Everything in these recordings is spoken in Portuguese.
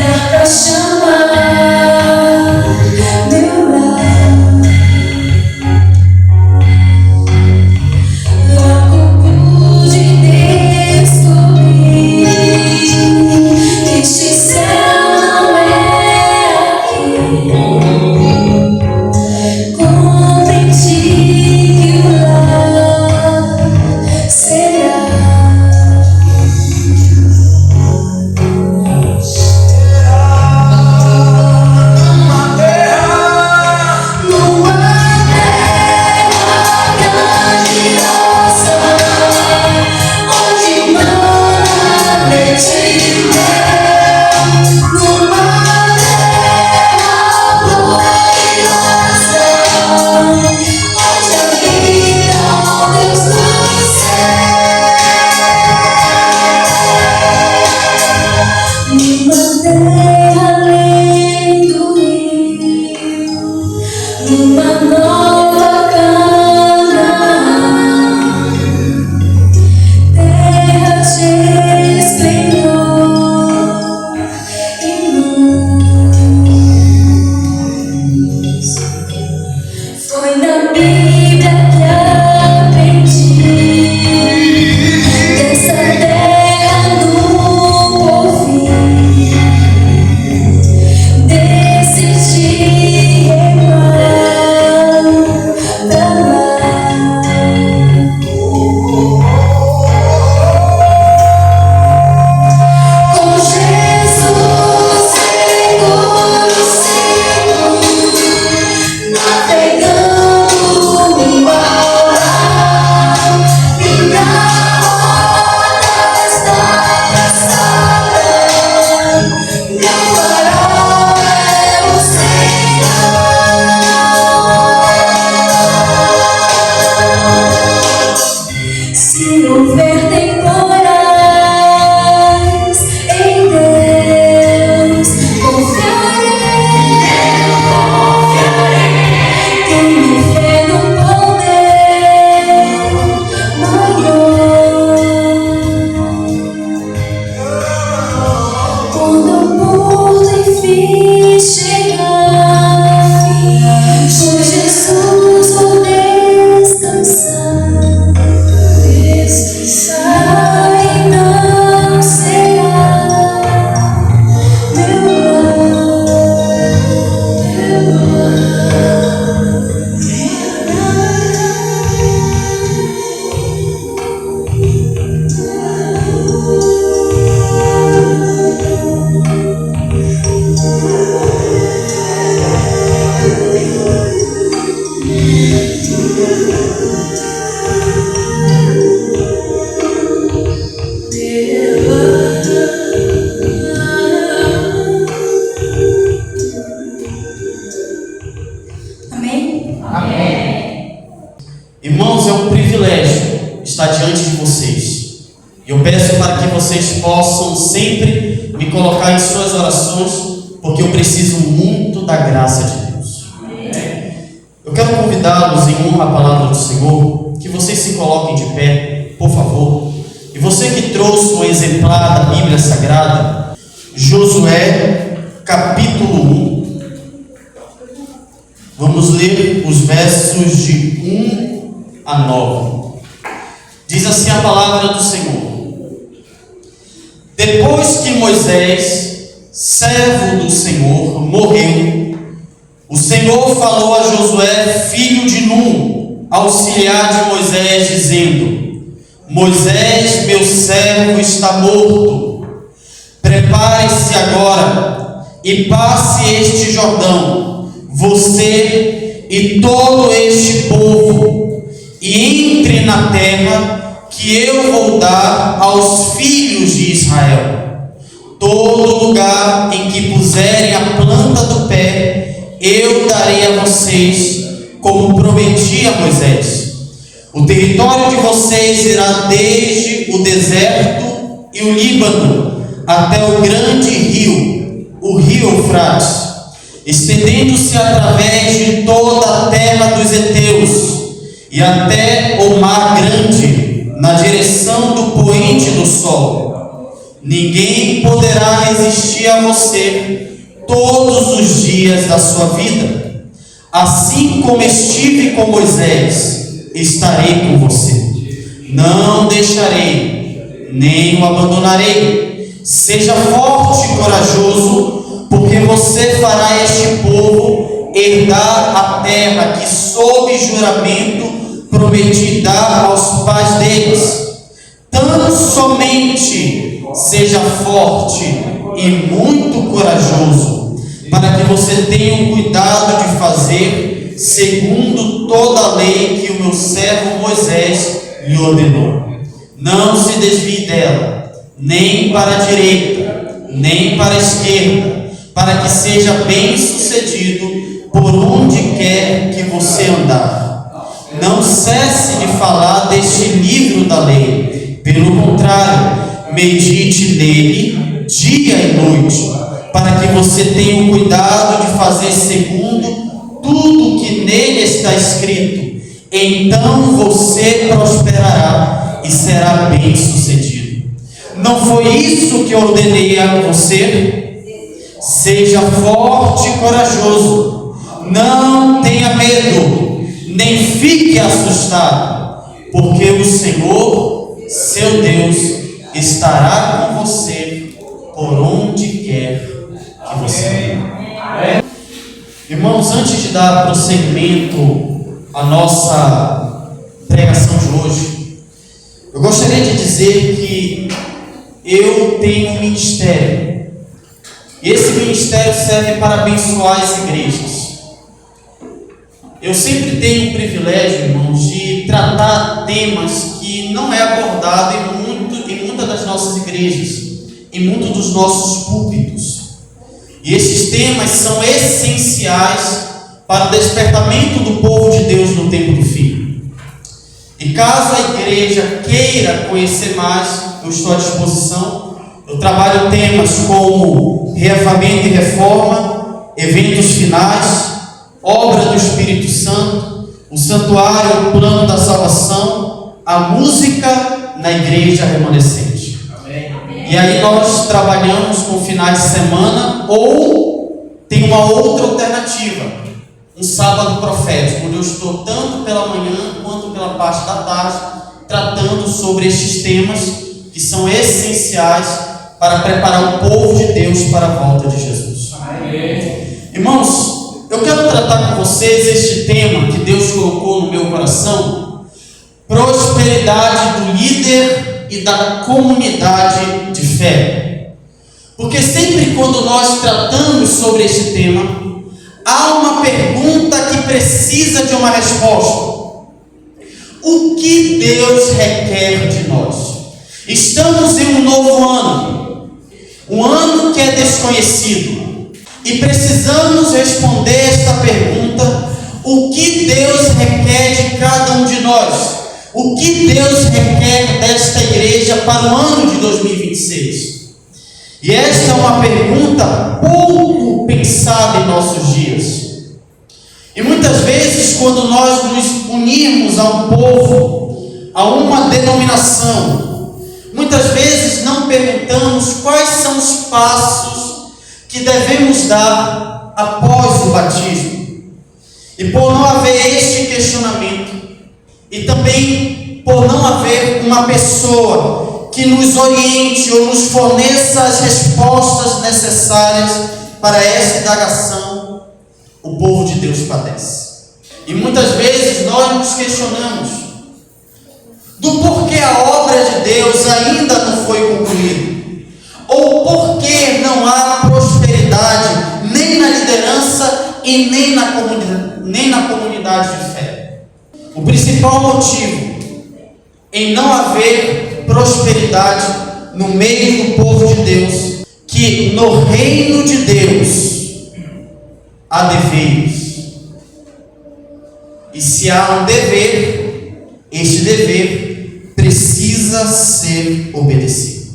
lugar pra chamar meu lar. Logo pude descobrir que este céu não é aqui. Compreendi que o lar será numa terra grandiosa, onde mana leite e mel. Numa terra gloriosa, onde habita o Deus do céu. Numa terra além do rio, numa nova Canaã, terra de esplendor e luz. Foi na Bíblia que aprendi dessa terra no porvir. Decidi remar pra lá. Com Jesus seguro, navegando rumo ao lar. Minha rota está traçada, meu farol é o Senhor. Se houver temporais em Deus, confiarei. Tenho fé no poder maior. Quando o mundo enfim chegar, com Jesus vou descansar. E não será meu Amém? Irmãos, é um privilégio estar diante de vocês. E eu peço para que vocês possam sempre me colocar em suas orações, porque eu preciso muito da graça de Deus. Eu quero convidá-los em honra à palavra do Senhor, que vocês se coloquem de pé, por favor. E você que trouxe um exemplar da Bíblia Sagrada, Josué, capítulo 1. Vamos ler os versos de 1 a 9. Diz assim a palavra do Senhor: Depois que Moisés, servo do Senhor, morreu, o Senhor falou a Josué, filho de Num, auxiliar de Moisés, dizendo: Moisés, meu servo, está morto. Prepare-se agora e passe este Jordão, você e todo este povo, e entre na terra que eu vou dar aos filhos de Israel. Todo lugar em que puserem a planta do pé, eu darei a vocês, como prometi a Moisés. O território de vocês irá desde o deserto e o Líbano até o grande rio, o rio Eufrates, estendendo-se através de toda a terra dos heteus e até o mar grande, na direção do poente do sol. Ninguém poderá resistir a você todos os dias da sua vida. Assim como estive com Moisés, estarei com você. Não deixarei, nem o abandonarei. Seja forte e corajoso, porque você fará este povo herdar a terra que, sob juramento, prometi dar aos pais deles. Tão somente seja forte e muito corajoso, para que você tenha o cuidado de fazer segundo toda a lei que o meu servo Moisés lhe ordenou. Não se desvie dela, nem para a direita, nem para a esquerda, para que seja bem sucedido por onde quer que você andar. Não cesse de falar deste livro da lei, pelo contrário, medite nele dia e noite, para que você tenha o cuidado de fazer segundo tudo o que nele está escrito. Então você prosperará e será bem sucedido. Não foi isso que ordenei a você? Seja forte e corajoso, não tenha medo, nem fique assustado, porque o Senhor, seu Deus, estará com você por onde quer que você vá. Irmãos, antes de dar prosseguimento à nossa pregação de hoje, eu gostaria de dizer que eu tenho um ministério, e esse ministério serve para abençoar as igrejas. Eu sempre tenho o privilégio, irmãos, de tratar temas que não é abordado em muitas das nossas igrejas, em muitos dos nossos púlpitos. E esses temas são essenciais para o despertamento do povo de Deus no tempo do fim. E caso a igreja queira conhecer mais, eu estou à disposição. Eu trabalho temas como reavivamento e reforma, eventos finais, obra do Espírito Santo, o santuário, o plano da salvação, a música na igreja remanescente. Amém. E aí nós trabalhamos com finais de semana, ou tem uma outra alternativa, um sábado profético, onde eu estou tanto pela manhã quanto pela parte da tarde, tratando sobre estes temas que são essenciais para preparar o povo de Deus para a volta de Jesus. Amém. Irmãos, eu quero tratar com vocês este tema que Deus colocou no meu coração: prosperidade do líder e da comunidade de fé. Porque sempre quando nós tratamos sobre este tema, há uma pergunta que precisa de uma resposta. O que Deus requer de nós? Estamos em um novo ano, um ano que é desconhecido. E precisamos responder esta pergunta: o que Deus requer de cada um de nós? O que Deus requer desta igreja para o ano de 2026? E esta é uma pergunta pouco pensada em nossos dias. E muitas vezes, quando nós nos unirmos a um povo, a uma denominação, muitas vezes não perguntamos quais são os passos que devemos dar após o batismo. E por não haver este questionamento, e também por não haver uma pessoa que nos oriente ou nos forneça as respostas necessárias para esta indagação, o povo de Deus padece. E muitas vezes nós nos questionamos do porquê a obra de Deus ainda não foi concluída, ou por que não há prosperidade nem na liderança e nem na comunidade de fé. O principal motivo em não haver prosperidade no meio do povo de Deus, que no reino de Deus há deveres. E se há um dever, este dever precisa ser obedecido.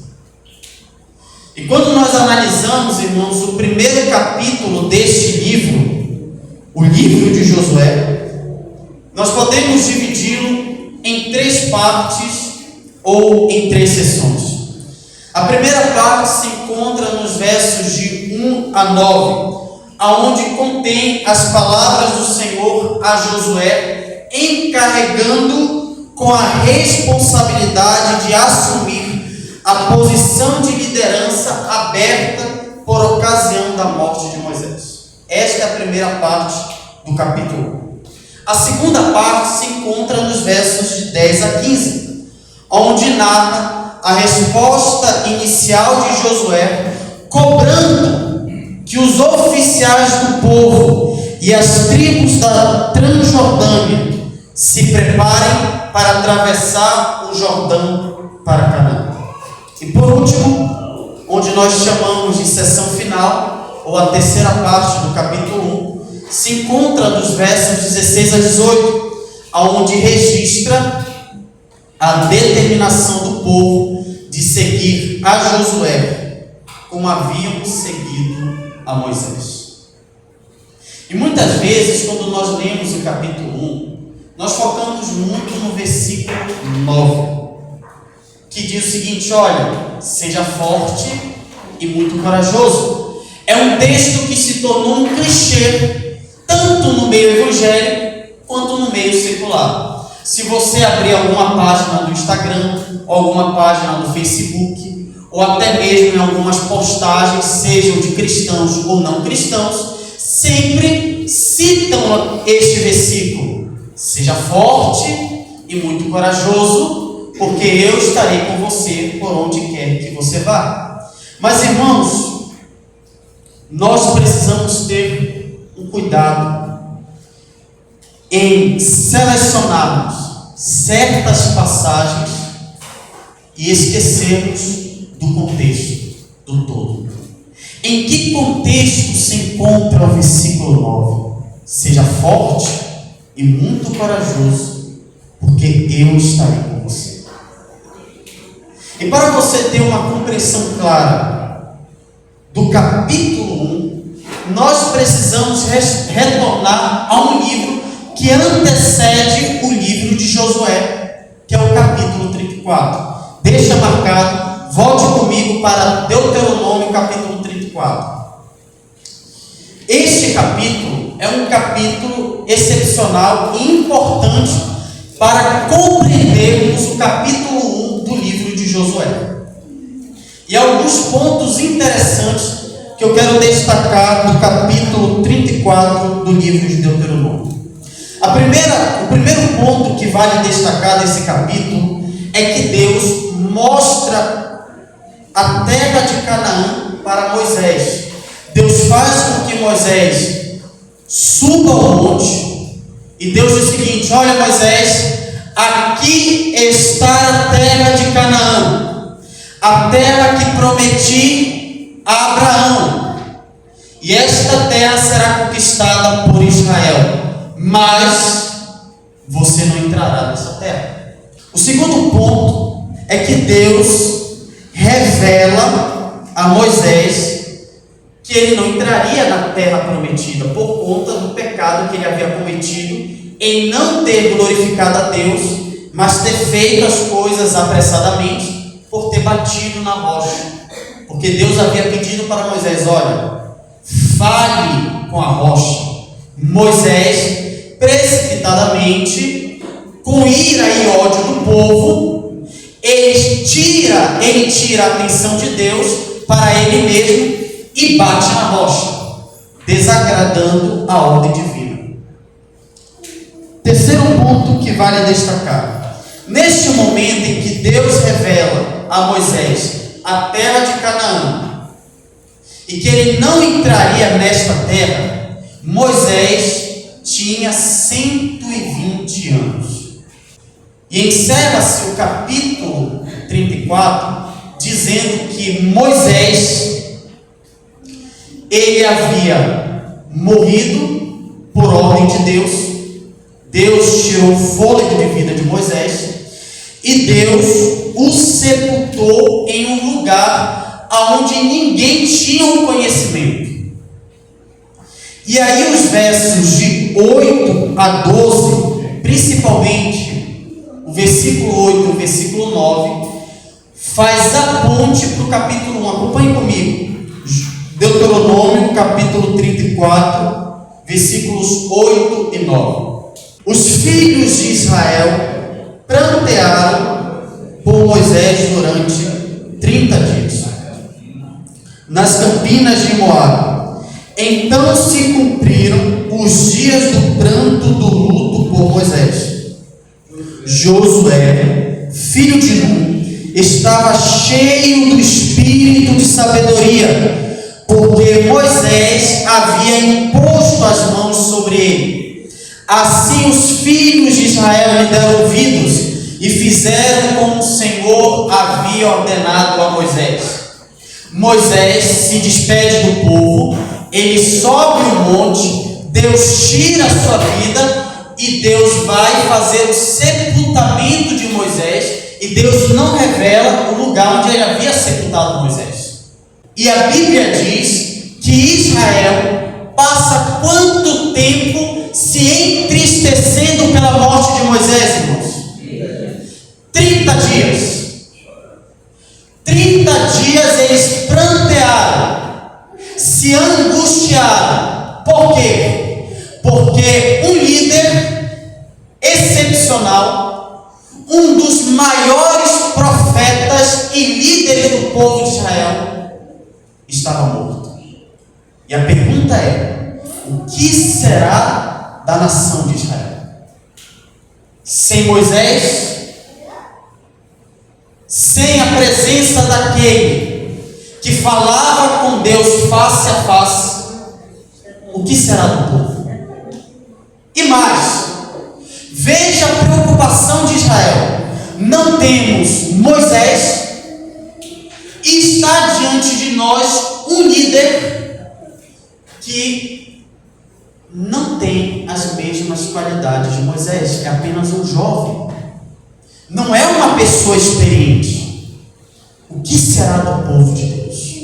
E quando nós analisamos, irmãos, o primeiro capítulo deste livro, o livro de Josué, nós podemos dividi-lo em 3 partes ou em 3 sessões. A primeira parte se encontra nos versos de 1 a 9, aonde contém as palavras do Senhor a Josué, encarregando com a responsabilidade de assumir a posição de liderança aberta por ocasião da morte de Moisés. Esta é a primeira parte do capítulo 1. A segunda parte se encontra nos versos de 10 a 15, onde narra a resposta inicial de Josué, cobrando que os oficiais do povo e as tribos da Transjordânia se preparem para atravessar o Jordão para Canaã. E por último, onde nós chamamos de sessão final, ou a terceira parte do capítulo 1, se encontra nos versos 16 a 18, onde registra a determinação do povo de seguir a Josué como haviam seguido a Moisés. E muitas vezes, quando nós lemos o capítulo 1, nós focamos muito no versículo 9, que diz o seguinte: olha, seja forte e muito corajoso. É um texto que se tornou um clichê, tanto no meio evangélico quanto no meio secular. Se você abrir alguma página do Instagram, ou alguma página do Facebook, ou até mesmo em algumas postagens, sejam de cristãos ou não cristãos, sempre citam este versículo: seja forte e muito corajoso, porque eu estarei com você por onde quer que você vá. Mas, irmãos, nós precisamos ter um cuidado em selecionarmos certas passagens e esquecermos do contexto do todo. Em que contexto se encontra o versículo 9? Seja forte e muito corajoso, porque eu estarei com você. E para você ter uma compreensão clara do capítulo 1, nós precisamos retornar a um livro que antecede o livro de Josué, que é o capítulo 34. Deixa marcado, volte comigo para Deuteronômio capítulo 34. Este capítulo é um capítulo excepcional e importante para compreendermos o capítulo 1 do livro de Josué. E alguns pontos interessantes que eu quero destacar do capítulo 34 do livro de Deuteronômio. O primeiro ponto que vale destacar desse capítulo é que Deus mostra a terra de Canaã para Moisés. Deus faz com que Moisés suba ao monte e Deus diz o seguinte: olha, Moisés, aqui está a terra de Canaã, a terra que prometi a Abraão, e esta terra será conquistada por Israel, mas você não entrará nessa terra. O segundo ponto é que Deus revela a Moisés que ele não entraria na terra prometida por conta do pecado que ele havia cometido em não ter glorificado a Deus, mas ter feito as coisas apressadamente por ter batido na rocha. Porque Deus havia pedido para Moisés: olha, fale com a rocha. Moisés, precipitadamente, com ira e ódio do povo, ele tira a atenção de Deus para ele mesmo e bate na rocha, desagradando a ordem divina. Terceiro ponto que vale destacar: neste momento em que Deus revela a Moisés a terra de Canaã e que ele não entraria nesta terra, Moisés tinha 120 anos. E encerra-se o capítulo 34 dizendo que Moisés, ele havia morrido por ordem de Deus. Deus tirou o fôlego de vida de Moisés e Deus o sepultou em um lugar onde ninguém tinha um conhecimento. E aí os versos de 8 a 12, principalmente o versículo 8 e o versículo 9, faz a ponte para o capítulo 1. Acompanhe comigo. Deuteronômio, capítulo 34, versículos 8 e 9. Os filhos de Israel prantearam por Moisés durante 30 dias, nas campinas de Moabe. Então se cumpriram os dias do pranto do luto por Moisés. Josué, filho de Nun, estava cheio do espírito de sabedoria, porque Moisés havia imposto as mãos sobre ele. Assim os filhos de Israel lhe deram ouvidos e fizeram como o Senhor havia ordenado a Moisés. Moisés se despede do povo, ele sobe o monte, Deus tira a sua vida e Deus vai fazer o sepultamento de Moisés, e Deus não revela o lugar onde ele havia sepultado Moisés. E a Bíblia diz que Israel passa quanto tempo se entristecendo pela morte de Moisés, irmãos? 30 dias. 30 dias eles prantearam, se angustiaram. Por quê? Porque um líder excepcional, um dos maiores profetas e líderes do povo de Israel, estava morto. E a pergunta é: o que será da nação de Israel? Sem Moisés, sem a presença daquele que falava com Deus face a face, o que será do povo? E mais, veja a preocupação de Israel. Não temos Moisés, e está diante de nós um líder que não tem as mesmas qualidades de Moisés, é apenas um jovem, não é uma pessoa experiente. O que será do povo de Deus?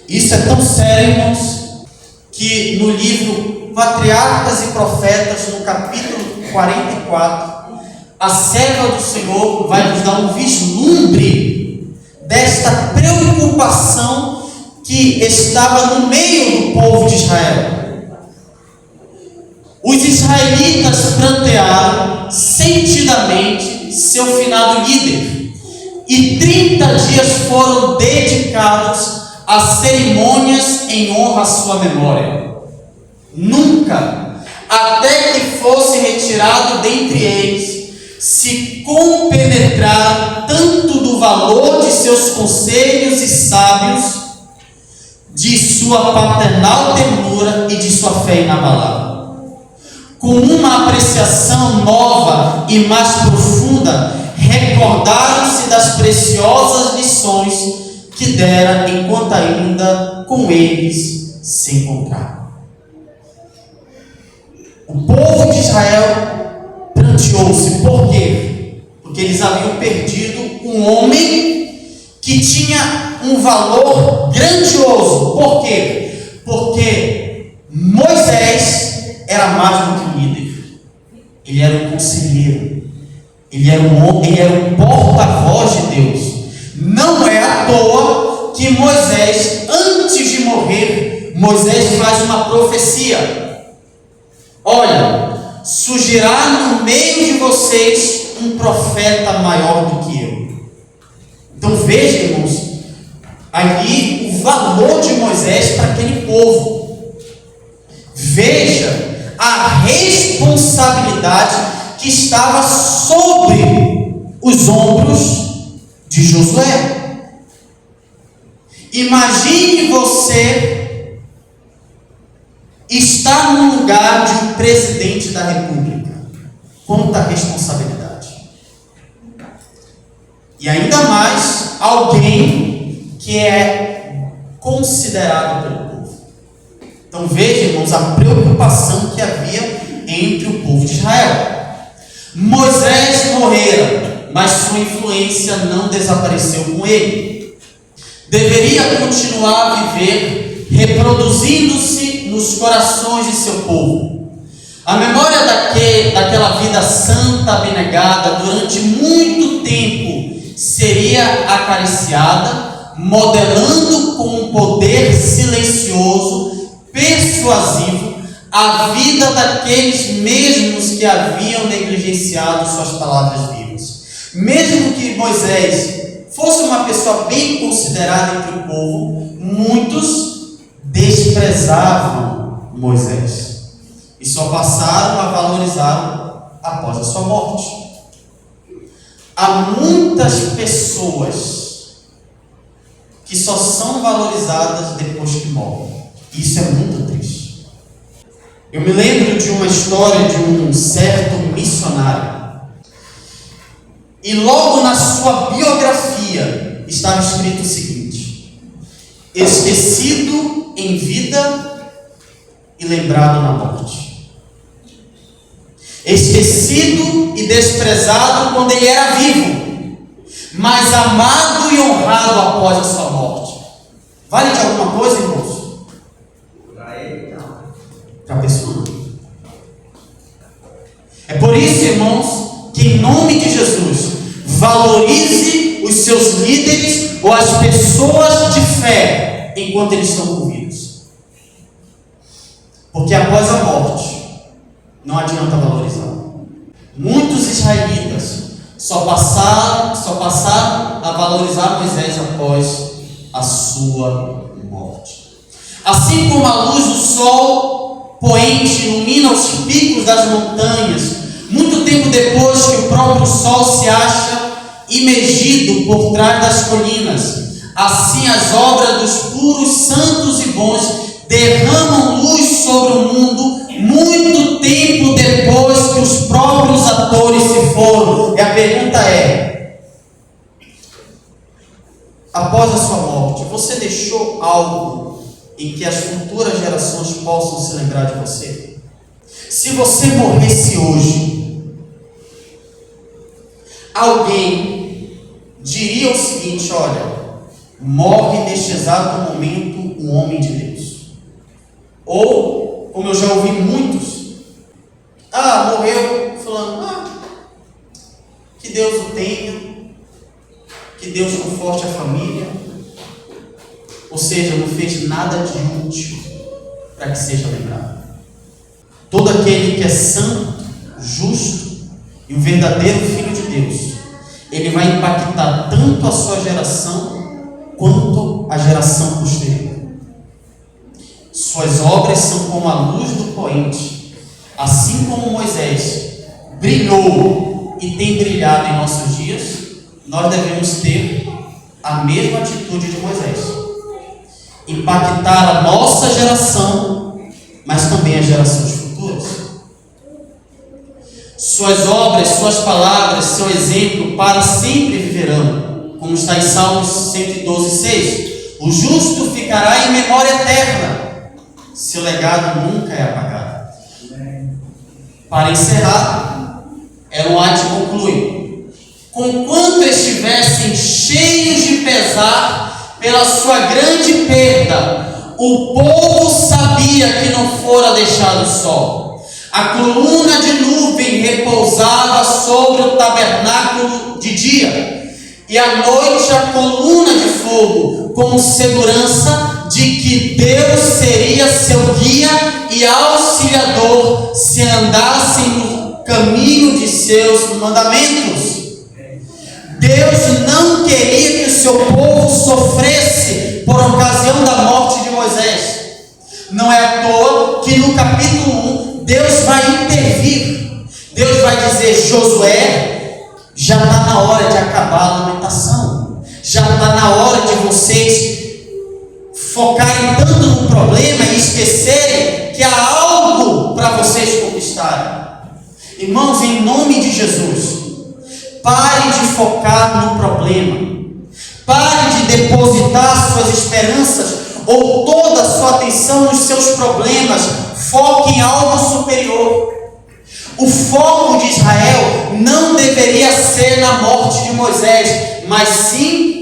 Isso é tão sério, irmãos, que no livro Patriarcas e Profetas, no capítulo 44, a serva do Senhor vai nos dar um vislumbre desta preocupação que estava no meio do povo de Israel. Os israelitas prantearam sentidamente seu finado líder, e 30 dias foram dedicados a cerimônias em honra à sua memória. Nunca, até que fosse retirado dentre eles, se compenetraram tanto do valor de seus conselhos e sábios, de sua paternal ternura e de sua fé inabalável. Com uma apreciação nova e mais profunda, recordaram-se das preciosas lições que dera enquanto ainda com eles se encontravam. O povo de Israel pranteou-se. Por quê? Porque eles haviam perdido um homem que tinha um valor grandioso. Por quê? Porque Moisés era mais do que um líder. Ele era um conselheiro. Ele era um porta-voz de Deus. Não é à toa que Moisés, antes de morrer, Moisés faz uma profecia. Olha, surgirá no meio de vocês um profeta maior do que eu. Então veja, irmãos, ali o valor de Moisés para aquele povo. Veja a responsabilidade que estava sobre os ombros de Josué. Imagine você estar no lugar de um presidente da República. Quanta responsabilidade. E ainda mais alguém que é considerado pelo povo. Então veja, irmãos, a preocupação que havia entre o povo de Israel. Moisés morrera, mas sua influência não desapareceu com ele. Deveria continuar a viver, reproduzindo-se nos corações de seu povo. A memória daquela vida santa, abnegada, durante muito tempo, seria acariciada, modelando com um poder silencioso, persuasivo, a vida daqueles mesmos que haviam negligenciado suas palavras vivas. Mesmo que Moisés fosse uma pessoa bem considerada entre o povo, muitos desprezavam Moisés e só passaram a valorizá-lo após a sua morte. Há muitas pessoas que só são valorizadas depois que morrem. Isso é muito triste. Eu me lembro de uma história de um certo missionário. E logo na sua biografia estava escrito o seguinte: esquecido em vida e lembrado na morte. Esquecido e desprezado quando ele era vivo, mas amado e honrado após a sua morte. Vale de alguma coisa, irmãos? Para a pessoa. É por isso, irmãos, que em nome de Jesus, valorize os seus líderes ou as pessoas de fé enquanto eles estão com vivos. Porque após a morte, não adianta valorizar. Muitos israelitas só passaram a valorizar Moisés após a sua morte. Assim como a luz do sol poente ilumina os picos das montanhas, muito tempo depois que o próprio sol se acha imergido por trás das colinas, assim as obras dos puros santos e bons derramam luz sobre o mundo muito tempo depois que os próprios atores se foram. E a pergunta é: após a sua morte, você deixou algo em que as futuras gerações possam se lembrar de você? Se você morresse hoje, alguém diria o seguinte: olha, morre neste exato momento um homem de Deus. Ou, como eu já ouvi muitos, morreu fulano, que Deus o tenha, que Deus conforte a família. Ou seja, não fez nada de útil para que seja lembrado. Todo aquele que é santo, justo e um verdadeiro filho de Deus, ele vai impactar tanto a sua geração quanto a geração posterior. Suas obras são como a luz do poente, assim como Moisés brilhou e tem brilhado em nossos dias. Nós devemos ter a mesma atitude de Moisés. Impactar a nossa geração, mas também as gerações futuras. Suas obras, suas palavras, seu exemplo para sempre viverão, como está em Salmos 112:6. O justo ficará em memória eterna, seu legado nunca é apagado. Para encerrar, Ellen White conclui: conquanto estivessem cheios de pesar pela sua grande perda, o povo sabia que não fora deixado só. A coluna de nuvem repousava sobre o tabernáculo de dia, e à noite a coluna de fogo, como segurança de que Deus seria seu guia e auxiliador se andassem no caminho de seus mandamentos. Deus não queria que o seu povo sofresse por ocasião da morte de Moisés. Não é à toa que no capítulo 1 Deus vai intervir. Deus vai dizer: Josué, já está na hora de acabar a lamentação. Já está na hora de vocês focarem tanto no problema e esquecerem que há algo para vocês conquistarem. Irmãos, em nome de Jesus, pare de focar no problema. Pare de depositar suas esperanças ou toda a sua atenção nos seus problemas. Foque em algo superior. O foco de Israel não deveria ser na morte de Moisés, mas sim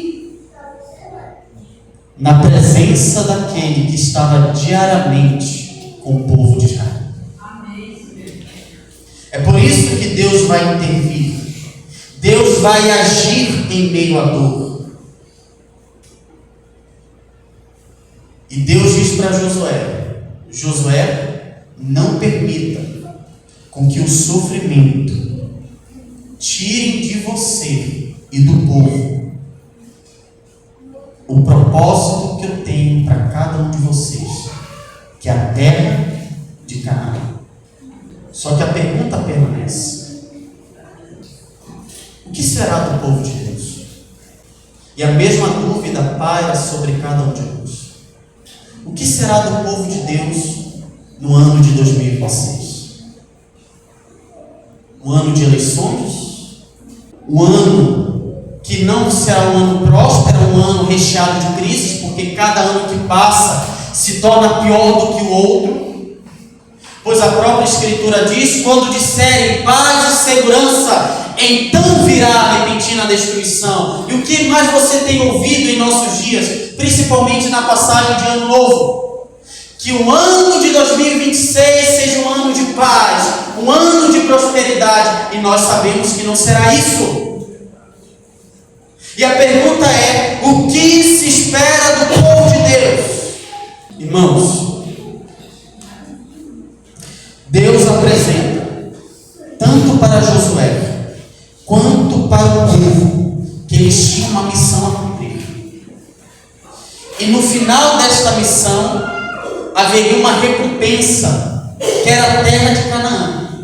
na presença daquele que estava diariamente com o povo de Israel. É por isso que Deus vai intervir. Deus vai agir em meio à dor. E Deus diz para Josué: Josué, não permita com que o sofrimento tire de você e do povo o propósito que eu tenho para cada um de vocês, que é a terra de Canaã. Só que a pergunta permanece: o que será do povo de Deus? E a mesma dúvida paira sobre cada um de nós. O que será do povo de Deus no ano de 2026? Um ano de eleições? Um ano que não será um ano próspero, um ano recheado de crises, porque cada ano que passa se torna pior do que o outro? Pois a própria Escritura diz: quando disserem paz e segurança, então virá a repentina destruição. E o que mais você tem ouvido em nossos dias, principalmente na passagem de Ano Novo? Que o ano de 2026 seja um ano de paz, um ano de prosperidade, e nós sabemos que não será isso. E a pergunta é: o que se espera do povo de Deus? Irmãos, Deus apresenta, tanto para Josué, quanto para o povo, que eles tinham uma missão a cumprir. E no final desta missão, haveria uma recompensa, que era a terra de Canaã.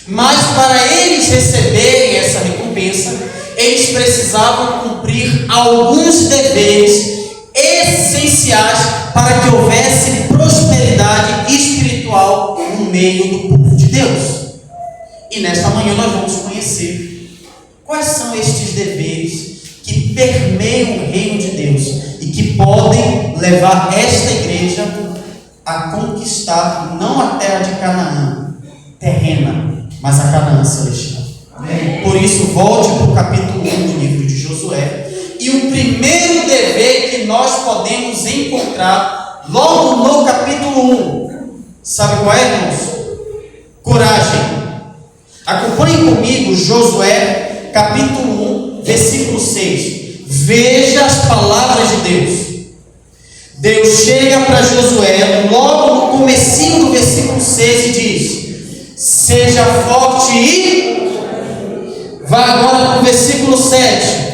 Mas para eles receberem essa recompensa, eles precisavam cumprir alguns deveres essenciais para que houvesse prosperidade espiritual no meio do povo de Deus. E nesta manhã nós vamos conhecer quais são estes deveres que permeiam o reino de Deus e que podem levar esta igreja a conquistar não a terra de Canaã terrena, mas a Canaã celestial. Amém. Por isso, volte para o capítulo 1 do livro de Josué. E o primeiro dever que nós podemos encontrar logo no capítulo 1, sabe qual é, irmãos? Coragem. Acompanhe comigo Josué, capítulo 1, versículo 6. Veja as palavras de Deus. Deus chega para Josué, logo no comecinho do versículo 6, e diz: seja forte e... Vai agora para o versículo 7.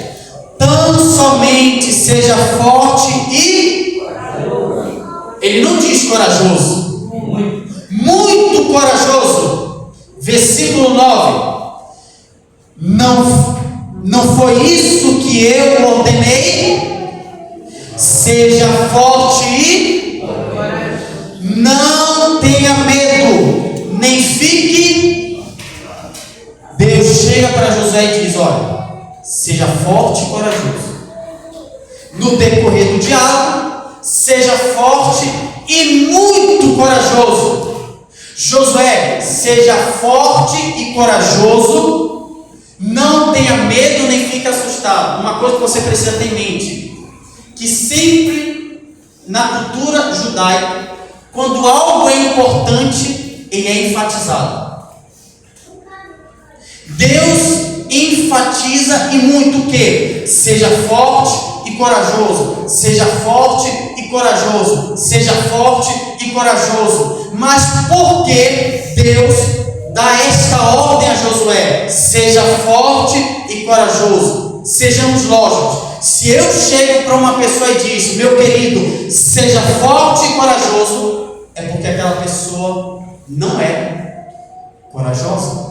Tão somente seja forte e... Ele não diz corajoso. Muito corajoso. Versículo 9. Não foi isso que eu ordenei? Seja forte e... não tenha medo, nem fique... Deus chega para Josué e diz: olha, seja forte e corajoso. No decorrer do diálogo, seja forte e muito corajoso. Josué, seja forte e corajoso, não tenha medo nem fique assustado. Uma coisa que você precisa ter em mente, que sempre na cultura judaica, quando algo é importante, ele é enfatizado. Deus enfatiza e muito o quê? Seja forte e corajoso. Seja forte e corajoso. Seja forte e corajoso. Mas por que Deus dá esta ordem a Josué? Seja forte e corajoso. Sejamos lógicos. Se eu chego para uma pessoa e diz: meu querido, seja forte e corajoso, é porque aquela pessoa não é corajosa.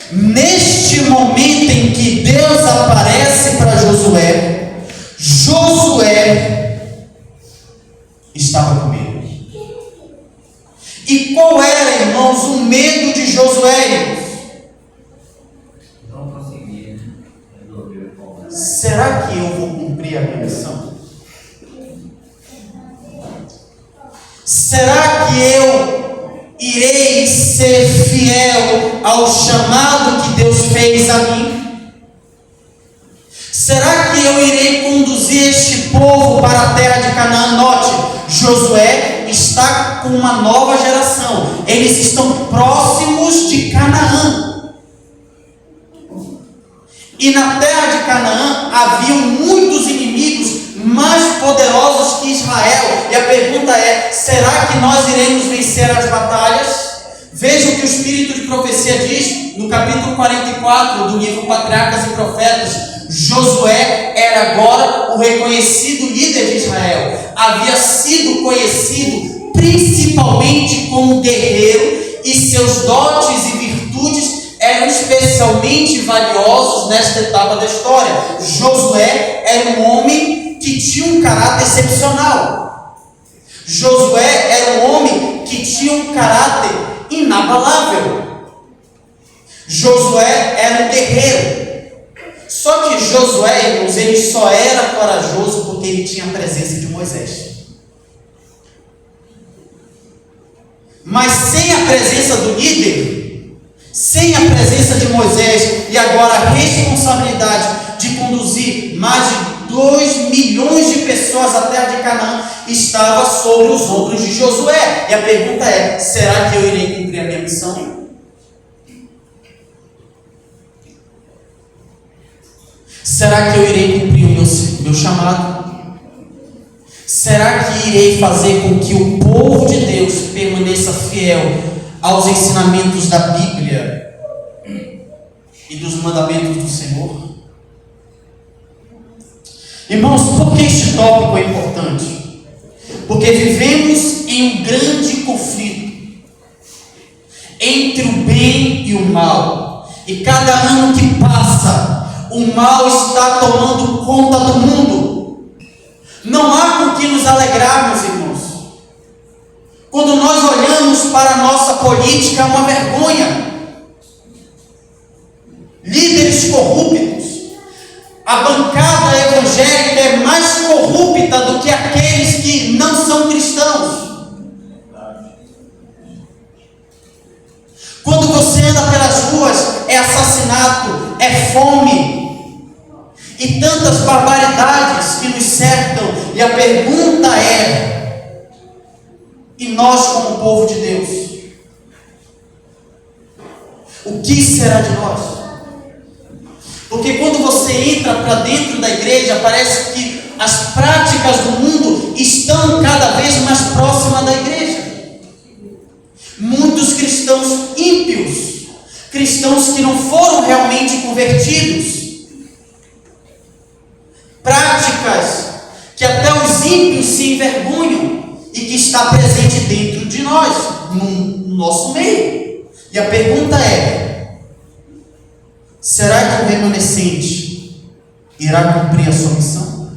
Neste momento em que Deus aparece para Josué, Josué estava com medo. E qual era, irmãos, o medo de Josué? Não consegui resolver o problema. Será que eu vou cumprir a minha missão? Será que eu irei ser fiel ao chamado que Deus fez a mim? Será que eu irei conduzir este povo para a terra de Canaã? Note, Josué está com uma nova geração. Eles estão próximos de Canaã. E E na terra de Canaã haviam muitos inimigos mais poderosos que Israel. E a pergunta é: será que nós iremos vencer as batalhas? Veja o que o Espírito de Profecia diz no capítulo 44 do livro Patriarcas e Profetas. Josué era agora o reconhecido líder de Israel. Havia sido conhecido principalmente como guerreiro, e seus dotes e virtudes eram especialmente valiosos nesta etapa da história. Josué era um homem que tinha um caráter excepcional. Josué era um homem que tinha um caráter inabalável. Josué era um guerreiro. Só que Josué, irmãos, ele só era corajoso porque ele tinha a presença de Moisés. Mas sem a presença do líder, sem a presença de Moisés, e agora a responsabilidade de conduzir mais de 2 milhões de pessoas à terra de Canaã estava sobre os ombros de Josué. E a pergunta é: será que eu irei cumprir a minha missão? Será que eu irei cumprir o meu chamado? Será que irei fazer com que o povo de Deus permaneça fiel aos ensinamentos da Bíblia e dos mandamentos do Senhor? Irmãos, por que este tópico é importante? Porque vivemos em um grande conflito entre o bem e o mal. E cada ano que passa, o mal está tomando conta do mundo. Não há com que nos alegrarmos, irmãos. Quando nós olhamos para a nossa política, é uma vergonha. Líderes corruptos. A bancada evangélica é mais corrupta do que aqueles que não são cristãos. Quando você anda pelas ruas, é assassinato, é fome e tantas barbaridades que nos cercam. E a pergunta é: e nós como povo de Deus? O que será de nós? Porque quando você entra para dentro da igreja, parece que as práticas do mundo estão cada vez mais próximas da igreja. Muitos cristãos ímpios, cristãos que não foram realmente convertidos, práticas que até os ímpios se envergonham e que está presente dentro de nós, no nosso meio. E a pergunta é: será que o remanescente irá cumprir a sua missão?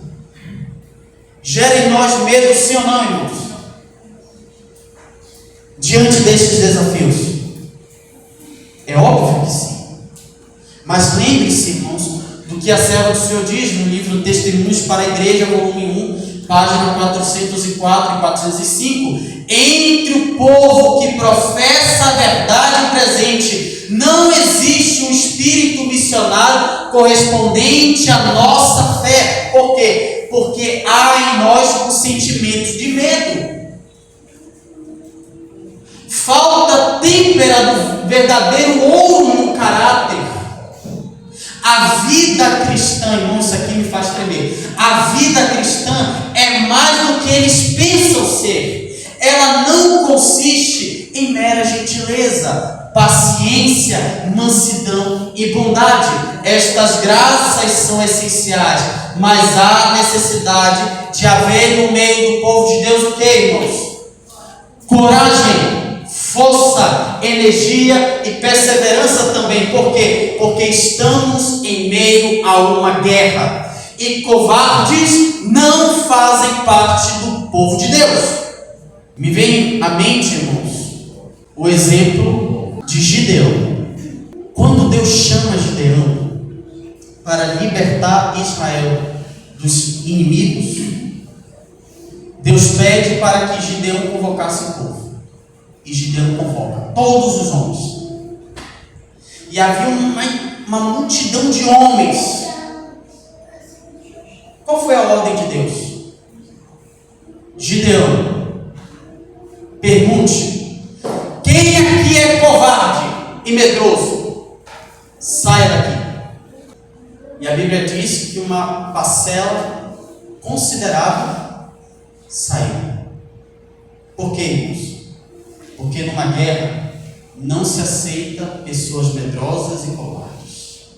Gera em nós medo, sim ou não, irmãos? Diante destes desafios? É óbvio que sim. Mas lembre-se, irmãos, do que a serva do Senhor diz no livro Testemunhos para a Igreja, volume 1, página 404 e 405. Entre o povo que professa a verdade presente, não existe um espírito missionário correspondente à nossa fé. Por quê? Porque há em nós um sentimento de medo. Falta têmpera do verdadeiro ouro no caráter. A vida cristã, irmão, isso aqui me faz tremer. A vida cristã é mais do que eles pensam ser. Ela não consiste em mera gentileza, paciência, mansidão e bondade. Estas graças são essenciais, mas há necessidade de haver no meio do povo de Deus o que, irmãos? Coragem, força, energia e perseverança também. Por quê? Porque estamos em meio a uma guerra. E covardes não fazem parte do povo de Deus. Me vem à mente, irmãos, o exemplo de Gideão. Quando Deus chama Gideão para libertar Israel dos inimigos, Deus pede para que Gideão convocasse o povo. E Gideão convoca todos os homens. E havia uma multidão de homens. Qual foi a ordem de Deus? Gideão, pergunte: quem aqui é covarde e medroso? Saia daqui. a Bíblia diz que uma parcela considerável saiu. Por quê, irmãos? Porque numa guerra não se aceita pessoas medrosas e covardes.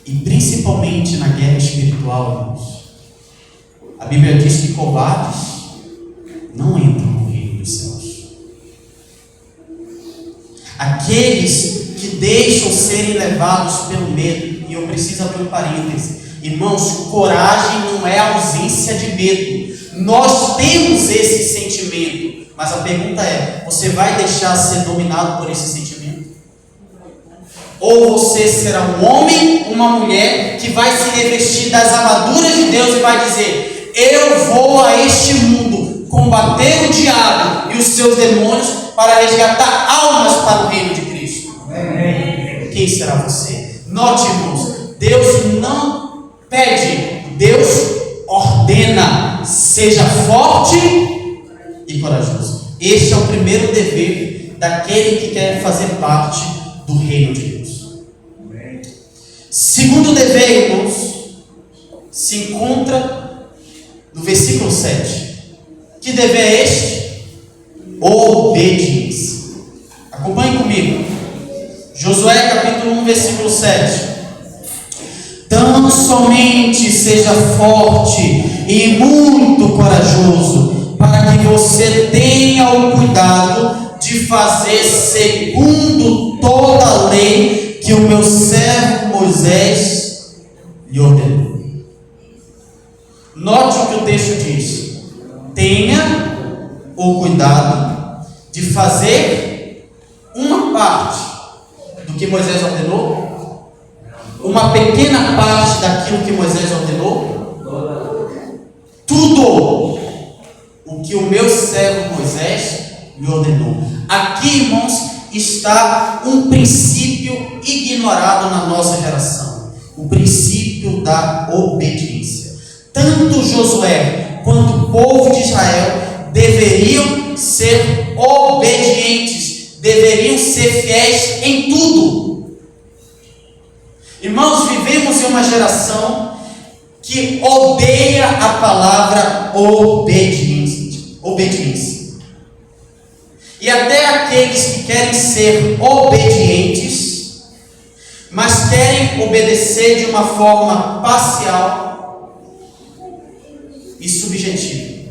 E principalmente na guerra espiritual, irmãos, a Bíblia diz que covardes não entram no reino dos céus. Aqueles que deixam serem levados pelo medo, e eu preciso abrir um parêntese, irmãos, coragem não é ausência de medo. Nós temos esse sentimento, mas a pergunta é: você vai deixar ser dominado por esse sentimento? Ou você será um homem, uma mulher que vai se revestir das armaduras de Deus e vai dizer: eu vou a este mundo combater o diabo e os seus demônios para resgatar almas para o reino de Cristo? Amém. Quem será você? Note, irmãos, Deus não pede, Deus ordena: seja forte e corajoso. Este é o primeiro dever daquele que quer fazer parte do reino de Deus. Segundo dever, irmãos, se encontra no versículo 7. Que dever é este? Obediência. Acompanhe comigo. Josué capítulo 1, versículo 7. Tão somente seja forte e muito corajoso, para que você tenha o cuidado de fazer segundo toda a lei que o meu servo Moisés lhe ordenou. Note o que o texto diz: tenha o cuidado de fazer uma parte do que Moisés ordenou, uma pequena parte daquilo que Moisés ordenou, tudo o que o meu servo Moisés lhe ordenou. Aqui, irmãos, está um princípio ignorado na nossa geração: o princípio da obediência. Tanto Josué quanto o povo de Israel deveriam ser obedientes, deveriam ser fiéis em tudo. Irmãos, vivemos em uma geração que odeia a palavra obediência. E até aqueles que querem ser obedientes, mas querem obedecer de uma forma parcial e subjetiva.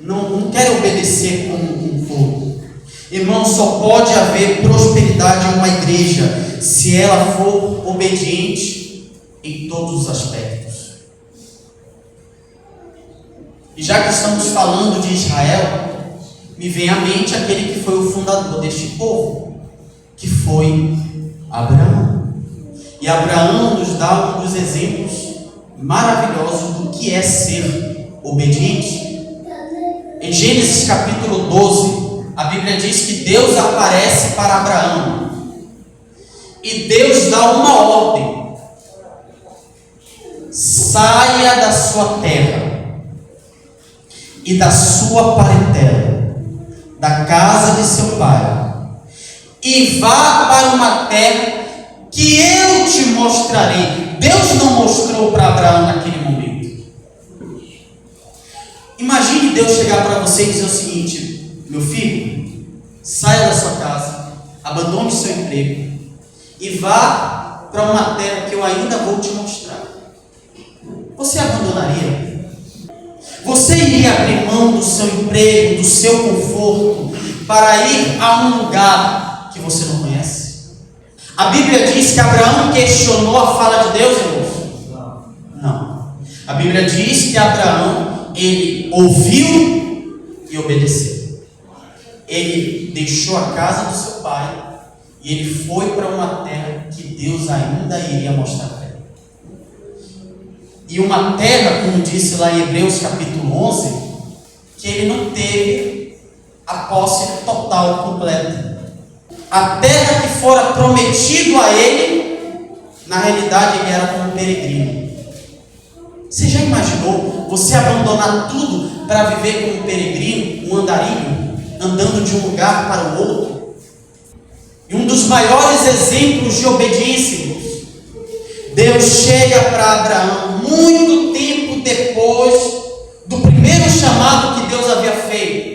Não querem obedecer como um povo. Irmão, só pode haver prosperidade em uma igreja se ela for obediente em todos os aspectos. E já que estamos falando de Israel, me vem à mente aquele que foi o fundador deste povo, que foi Abraão. E Abraão nos dá um dos exemplos maravilhosos do que é ser obediente. Em Gênesis capítulo 12, a Bíblia diz que Deus aparece para Abraão e Deus dá uma ordem: saia da sua terra e da sua parentela, da casa de seu pai, e vá para uma terra que eu te mostrarei. Deus não mostrou para Abraão naquele momento. Imagine Deus chegar para você e dizer o seguinte: meu filho, saia da sua casa, abandone seu emprego e vá para uma terra que eu ainda vou te mostrar. Você abandonaria? Você iria abrir mão do seu emprego, do seu conforto, para ir a um lugar que você não conhece? A Bíblia diz que Abraão questionou a fala de Deus, irmãos? Não. A Bíblia diz que Abraão, ele ouviu e obedeceu. Ele deixou a casa do seu pai e ele foi para uma terra que Deus ainda iria mostrar para ele. E uma terra, como disse lá em Hebreus capítulo 11, que ele não teve a posse total, completa. A terra que fora prometido a ele, na realidade ele era como um peregrino. Você já imaginou você abandonar tudo para viver como um peregrino, um andarilho, andando de um lugar para o outro? E um dos maiores exemplos de obediência, irmãos, Deus chega para Abraão muito tempo depois do primeiro chamado que Deus havia feito.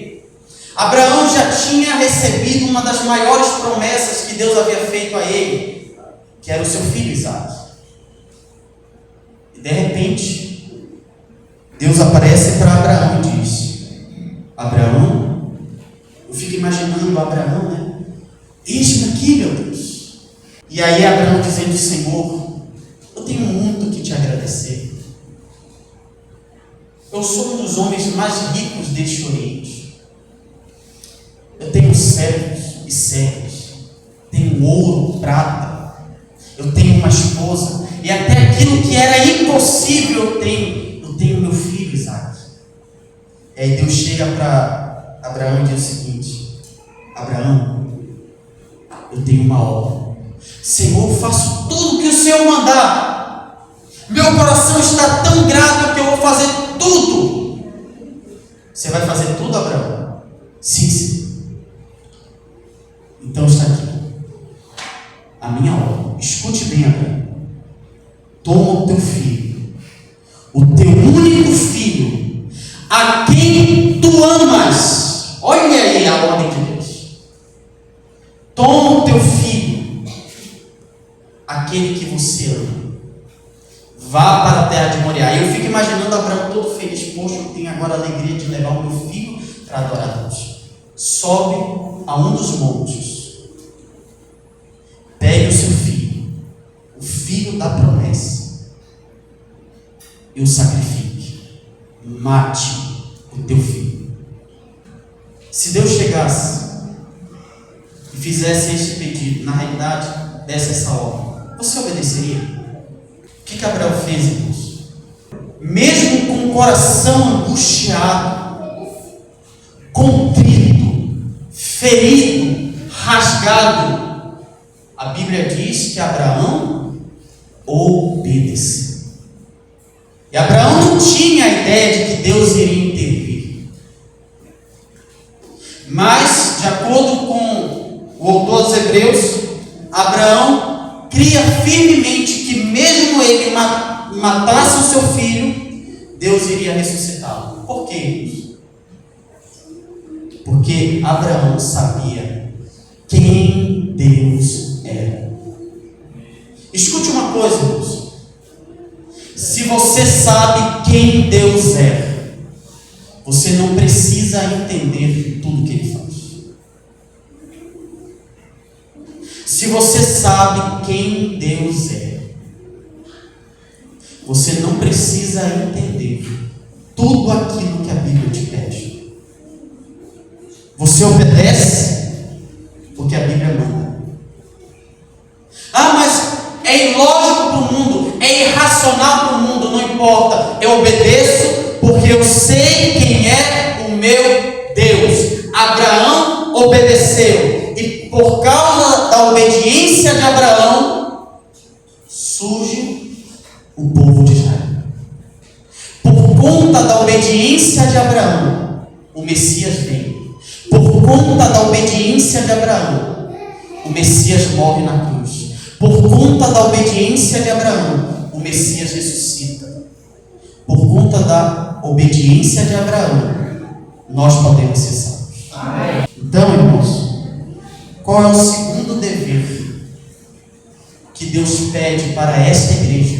Abraão já tinha recebido uma das maiores promessas que Deus havia feito a ele, que era o seu filho Isaque. E de repente, Deus aparece para Abraão e diz: Abraão, eu fico imaginando Abraão, né? Eis-me aqui, meu Deus. E aí Abraão dizendo: Senhor, eu tenho muito que te agradecer. Eu sou um dos homens mais ricos deste Oriente. Eu tenho servos e servas, tenho ouro, prata, eu tenho uma esposa, e até aquilo que era impossível eu tenho meu filho Isaque. E aí Deus chega para Abraão e diz o seguinte: Abraão, eu tenho uma ordem. Senhor, eu faço tudo o que o Senhor mandar. Meu coração está tão grato que eu vou fazer tudo. Você vai fazer tudo, Abraão? Sim, sim. Então está aqui a minha ordem. Escute bem, Abraão. Toma o teu filho, o teu único filho, a quem tu amas. Olha aí a ordem de Deus. Toma o teu filho, aquele que você ama. Vá para a terra de Moriá. Eu fico imaginando Abraão todo feliz. Poxa, eu tenho agora a alegria de levar o meu filho para adorar a Deus. Sobe a um dos montes. Pegue o seu filho, o filho da promessa, e o sacrifique. Mate o teu filho. Se Deus chegasse e fizesse este pedido, na realidade, desse essa ordem, você obedeceria? O que Abraão fez, irmãos? Mesmo com o coração angustiado, contrito, ferido, rasgado, a Bíblia diz que Abraão obedeceu. E Abraão não tinha a ideia de que Deus iria intervir. Mas, de acordo com o autor dos Hebreus, Abraão cria firmemente que mesmo ele matasse o seu filho, Deus iria ressuscitá-lo. Por quê? Porque Abraão sabia quem Deus era. Escute uma coisa, irmãos. Se você sabe quem Deus é, você não precisa entender tudo que Ele faz. Se você sabe quem Deus é, você não precisa entender tudo aquilo que a Bíblia te pede. Você obedece porque a Bíblia manda. Ah, mas é ilógico para o mundo, é irracional para o mundo, não importa. Eu obedeço porque eu sei quem é o meu Deus. Abraão obedeceu, e por causa da obediência de Abraão, surge o povo de Israel. Por conta da obediência de Abraão, o Messias vem. Por conta da obediência de Abraão, o Messias morre na cruz. Por conta da obediência de Abraão, o Messias ressuscita. Por conta da obediência de Abraão, nós podemos ser salvos. Amém. Então, irmãos, qual é o segundo dever que Deus pede para esta igreja?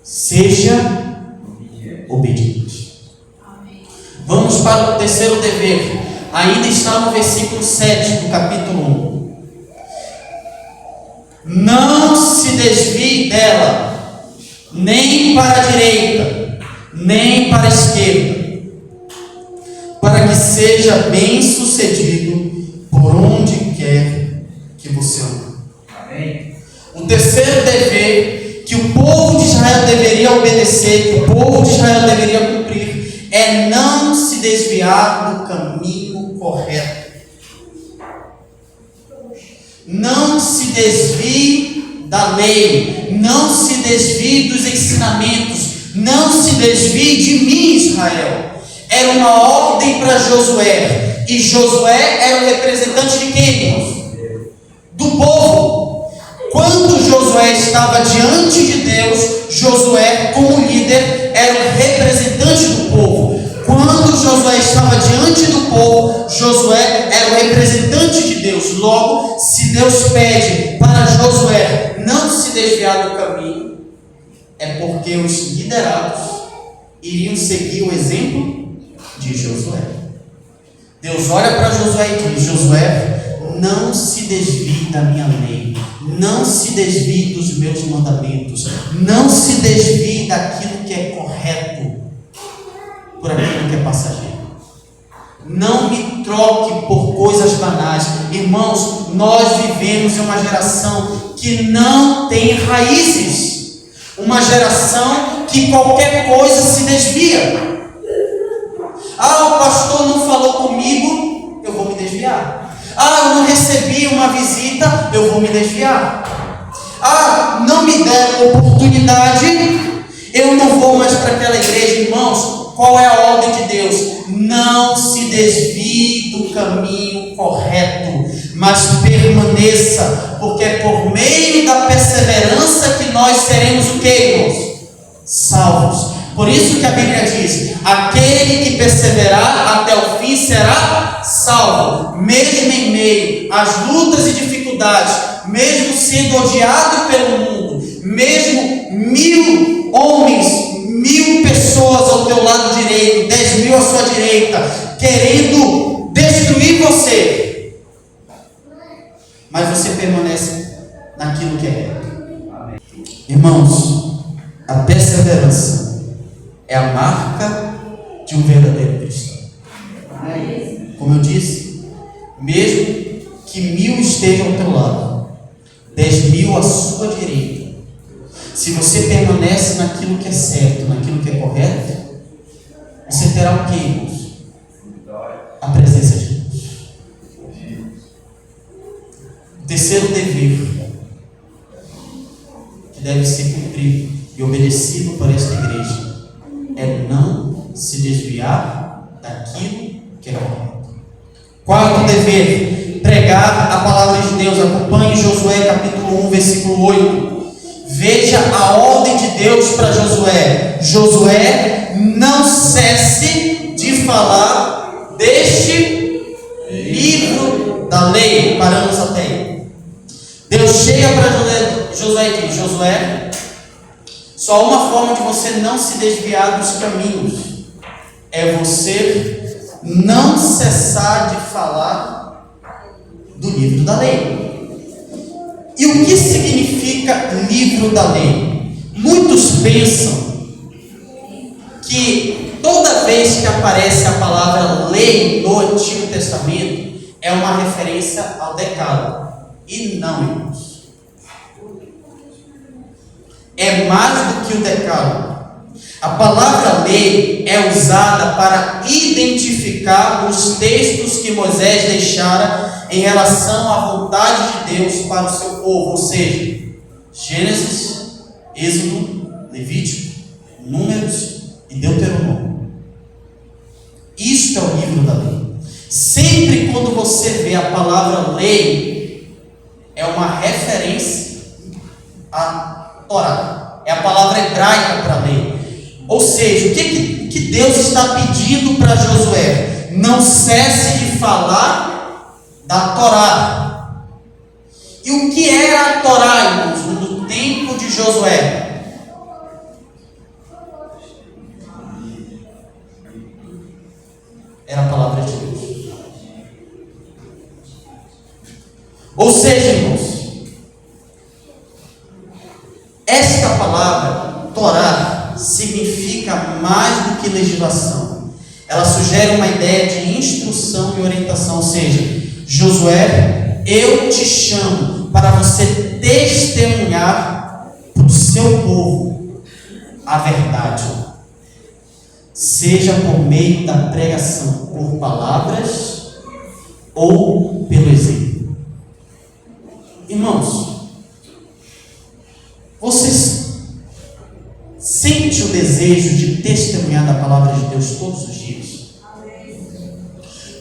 Seja obediente. Amém. Vamos para o terceiro dever. Ainda está no versículo 7 do capítulo 1. Não se desvie dela, nem para a direita, nem para a esquerda, para que seja bem sucedido por onde quer que você ande. Amém. O terceiro dever que o povo de Israel deveria obedecer, que o povo de Israel deveria cumprir, é não se desviar do caminho correto. Não se desvie da lei, não se desvie dos ensinamentos, não se desvie de mim, Israel. Era uma ordem para Josué, e Josué era o representante de quem, irmãos? Do povo. Quando Josué Josué estava diante de Deus, Josué, como líder, era o representante do povo. Quando Josué estava diante do povo, Josué era o representante de Deus. Logo, se Deus pede para Josué não se desviar do caminho, é porque os liderados iriam seguir o exemplo de Josué. Deus olha para Josué e diz: Josué, não se desvie da minha lei, não se desvie dos meus mandamentos, não se desvie daquilo que é correto por aquilo que é passageiro. Não me troque por coisas banais. Irmãos, nós vivemos em uma geração que não tem raízes, uma geração que qualquer coisa se desvia. Ah, o pastor não falou comigo, eu vou me desviar. Ah, eu não recebi uma visita, eu vou me desviar. Ah, não me deram oportunidade, eu não vou mais para aquela igreja. Irmãos, qual é a ordem de Deus? Não se desvie do caminho correto, mas permaneça, porque é por meio da perseverança que nós seremos o que, irmãos? Salvos. Por isso que a Bíblia diz: aquele que perseverar até o fim será salvo. Mesmo em meio às lutas e dificuldades, mesmo sendo odiado pelo mundo, mesmo 1000 homens, 1000 pessoas ao teu lado direito, 10.000 à sua direita, querendo destruir você, mas você permanece naquilo que é reto. Irmãos, a perseverança é a marca de um verdadeiro cristão. Como eu disse, mesmo que 1000 estejam ao teu lado, 10.000 à sua direita, se você permanece naquilo que é certo, naquilo que é correto, você terá o que, irmãos? A presença de Deus. O terceiro dever que deve ser cumprido e obedecido por esta igreja é não se desviar daquilo que é correto. Quarto dever: pregar a palavra de Deus. Acompanhe Josué capítulo 1, versículo 8. Veja a ordem de Deus para Josué: Josué, não cesse de falar deste livro da lei. Paramos até aí. Deus chega para Josué e diz: Josué, só uma forma de você não se desviar dos caminhos é você não cessar de falar do livro da lei. E o que significa livro da lei? Muitos pensam que toda vez que aparece a palavra lei no Antigo Testamento é uma referência ao Decálogo. E não, irmãos. É mais do que o Decálogo. A palavra lei é usada para identificar os textos que Moisés deixara em relação à vontade de Deus para o seu povo, ou seja, Gênesis, Êxodo, Levítico, Números e Deuteronômio. Isto é o livro da lei. Sempre quando você vê a palavra lei, é uma referência à Torá. É a palavra hebraica para lei. Ou seja, o que Deus está pedindo para Josué? Não cesse de falar da Torá. E o que era a Torá, irmãos, no tempo de Josué? Era a palavra de Deus. Ou seja, irmãos, esta palavra, Torá, significa mais do que legislação. Ela sugere uma ideia de instrução e orientação. Ou seja, Josué, eu te chamo para você testemunhar para o seu povo a verdade, seja por meio da pregação, por palavras ou pelo exemplo. Irmãos, vocês sentem o desejo de testemunhar da palavra de Deus todos os dias?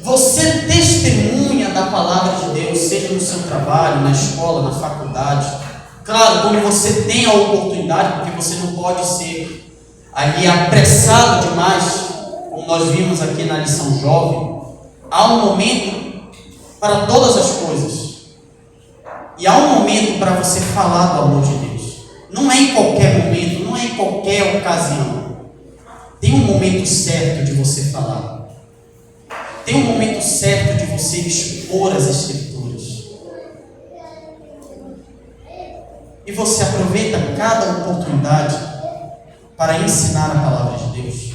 Você testemunha da palavra de Deus, seja no seu trabalho, na escola, na faculdade, Claro, quando você tem a oportunidade, porque você não pode ser ali apressado demais, como nós vimos aqui na lição jovem, há um momento para todas as coisas. E há um momento para você falar do amor de Deus. Não é em qualquer momento, não é em qualquer ocasião. Tem um momento certo de você falar. Tem um momento certo de você expor as Escrituras. E você aproveita cada oportunidade para ensinar a palavra de Deus.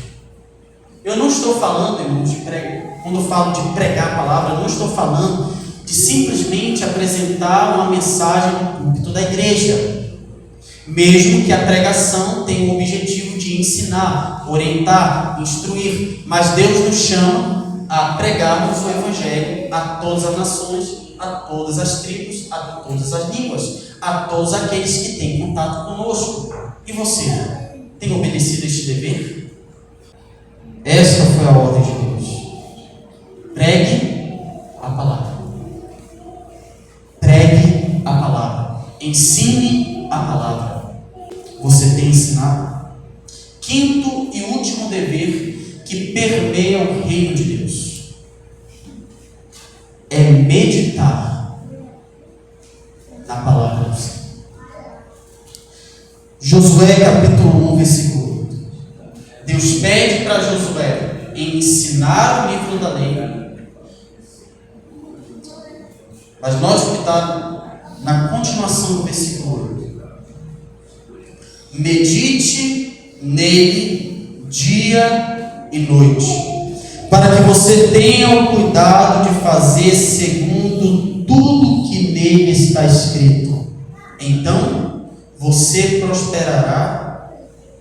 Eu não estou falando, irmãos, quando eu falo de pregar a palavra, eu não estou falando de simplesmente apresentar uma mensagem no púlpito da igreja. Mesmo que a pregação tenha o objetivo de ensinar, orientar, instruir. Mas Deus nos chama a pregarmos o Evangelho a todas as nações, a todas as tribos, a todas as línguas, a todos aqueles que têm contato conosco. E você, tem obedecido este dever? Esta foi a ordem de Deus. Pregue a palavra. Pregue a palavra. Ensine a palavra. Você tem ensinado? Quinto e último dever que permeia o reino de Deus é meditar na palavra do Senhor. Josué capítulo 1, versículo 8. Deus pede para Josué ensinar o livro da lei. Mas note que está na continuação do versículo 8. Medite nele dia e noite, para que você tenha o cuidado de fazer segundo tudo que nele está escrito. Então você prosperará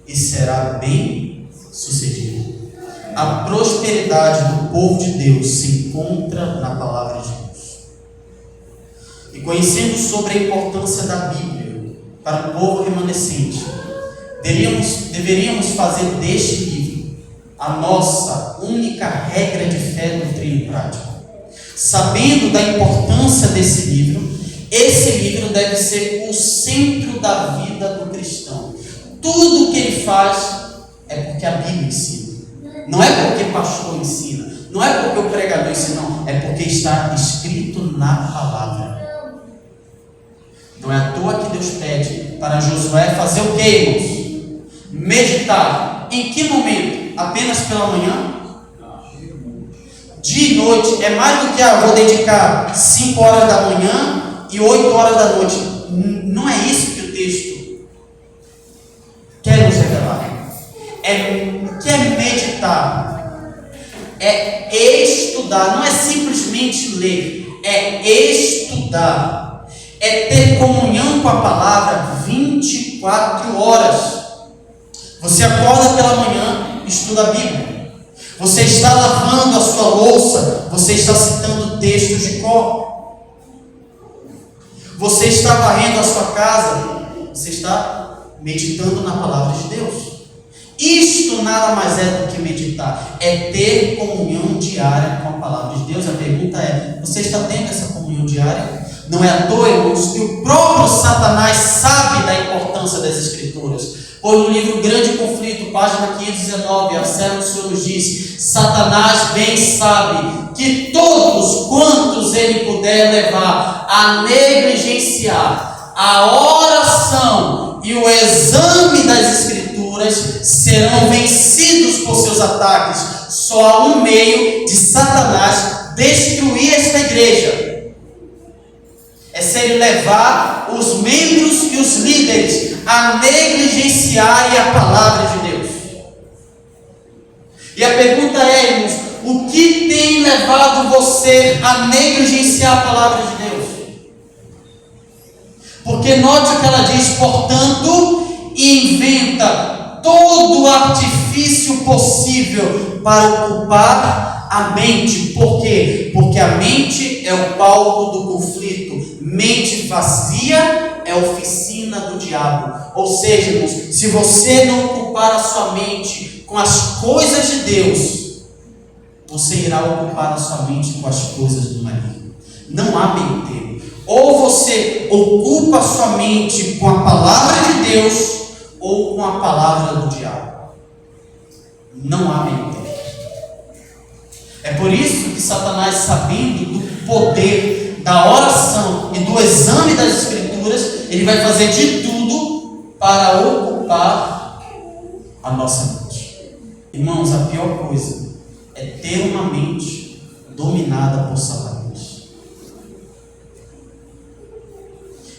e será bem sucedido. A prosperidade do povo de Deus se encontra na palavra de Deus. E conhecendo sobre a importância da Bíblia para o povo remanescente, deveríamos fazer deste livro a nossa única regra de fé, doutrina e prática. Sabendo da importância desse livro, esse livro deve ser o centro da vida do cristão. Tudo que ele faz é porque a Bíblia ensina. Não é porque o pastor ensina, não é porque o pregador ensina, não. É porque está escrito na palavra. Não é à toa que Deus pede para Josué fazer o que, irmãos? Meditar. Em que momento? Apenas pela manhã? Dia e noite. É mais do que vou dedicar 5 horas da manhã e 8 horas da noite. Não é isso que o texto quer nos revelar. O que é meditar? É estudar. Não é simplesmente ler. É estudar. É ter comunhão com a palavra 24 horas. Você acorda pela manhã, estuda a Bíblia. Você está lavando a sua louça, você está citando textos de cor. Você está varrendo a sua casa, você está meditando na palavra de Deus. Isto nada mais é do que meditar, é ter comunhão diária com a palavra de Deus. A pergunta é: você está tendo essa comunhão diária? Não é à toa, irmãos, que o próprio Satanás sabe da importância das Escrituras. Pois no livro Grande Conflito, página 519, a serva do Senhor nos diz: Satanás bem sabe que todos quantos ele puder levar a negligenciar a oração e o exame das Escrituras serão vencidos por seus ataques. Só há um meio de Satanás destruir esta igreja. É se ele levar os membros e os líderes a negligenciarem a palavra de Deus. E a pergunta é, irmãos, o que tem levado você a negligenciar a palavra de Deus? Porque note o que ela diz: portanto, inventa todo o artifício possível para ocupar a mente. Por quê? Porque a mente é o palco do conflito. Mente vazia é a oficina do diabo. Ou seja, irmãos, se você não ocupar a sua mente com as coisas de Deus, você irá ocupar a sua mente com as coisas do maligno. Não há meio termo. Ou você ocupa sua mente com a palavra de Deus ou com a palavra do diabo. Não há meio termo. É por isso que Satanás, sabendo do poder da oração e do exame das Escrituras, ele vai fazer de tudo para ocupar a nossa mente. Irmãos, a pior coisa é ter uma mente dominada por Satanás.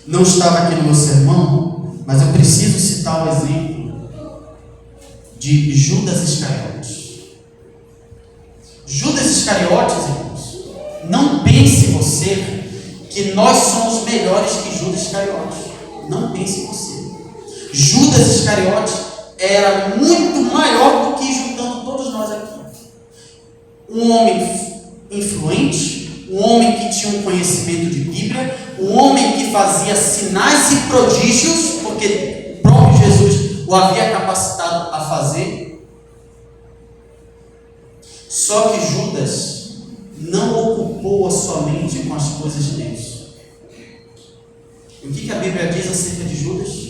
Não estava aqui no meu sermão, mas eu preciso citar o exemplo de Judas Iscariotes. Judas Iscariotes, irmãos, não pense você que nós somos melhores que Judas Iscariotes. Não pense você. Judas Iscariotes era muito maior do que juntando todos nós aqui. Um homem influente, um homem que tinha um conhecimento de Bíblia, um homem que fazia sinais e prodígios, porque o próprio Jesus o havia capacitado a fazer. Só que Judas não ocupou a sua mente com as coisas de Deus. E o que a Bíblia diz acerca de Judas?